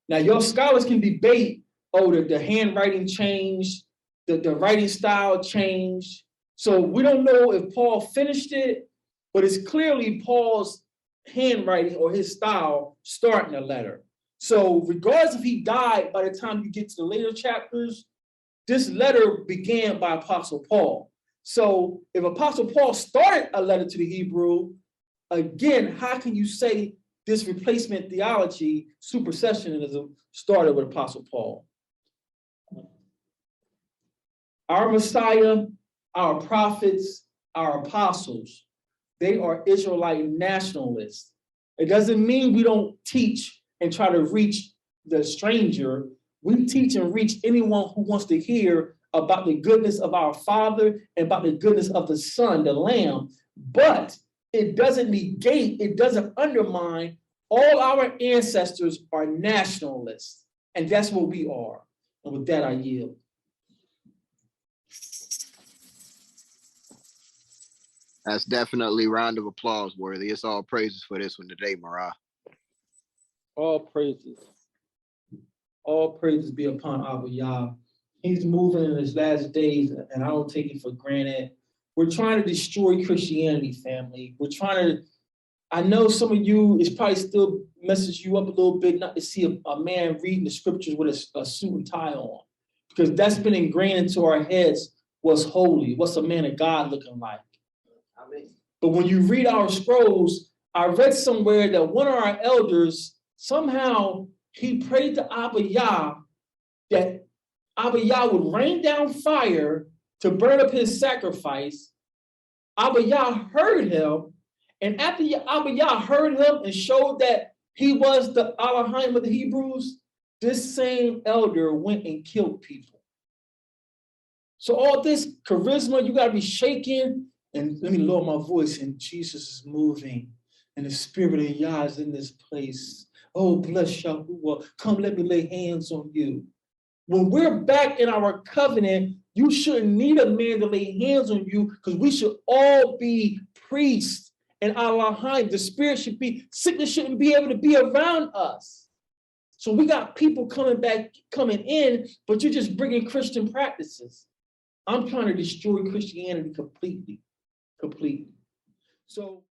Speaker 2: Now, your scholars can debate, the handwriting changed, the writing style changed. So we don't know if Paul finished it, but it's clearly Paul's handwriting or his style starting the letter. So regardless if he died by the time you get to the later chapters, this letter began by Apostle Paul. So if Apostle Paul started a letter to the Hebrew, again, how can you say this replacement theology, supercessionism, started with Apostle Paul? Our Messiah, our prophets, our apostles, they are Israelite nationalists. It doesn't mean we don't teach and try to reach the stranger. We teach and reach anyone who wants to hear about the goodness of our Father and about the goodness of the Son, the Lamb. But it doesn't negate, it doesn't undermine. All our ancestors are nationalists, and that's what we are. And with that, I yield.
Speaker 5: That's definitely round of applause worthy. It's all praises for this one today, Marah.
Speaker 2: All praises. All praises be upon Abba Yah. He's moving in his last days, and I don't take it for granted. We're trying to destroy Christianity, family. We're trying to, I know some of you, it's probably still messes you up a little bit not to see a man reading the scriptures with a suit and tie on, because that's been ingrained into our heads what's holy, what's a man of God looking like. But when you read our scrolls, I read somewhere that one of our elders, somehow he prayed to Abba Yah that Abba Yah would rain down fire to burn up his sacrifice. Abba Yah heard him, and after Abba Yah heard him and showed that he was the Elohim of the Hebrews, this same elder went and killed people. So all this charisma, you got to be shaken. And let me lower my voice, and Jesus is moving, and the spirit of Yah is in this place. Oh, bless Yahuwah. Come, let me lay hands on you. When we're back in our covenant, you shouldn't need a man to lay hands on you, because we should all be priests and Elohim. The spirit should be, sickness shouldn't be able to be around us. So we got people coming in, but you're just bringing Christian practices. I'm trying to destroy Christianity completely. So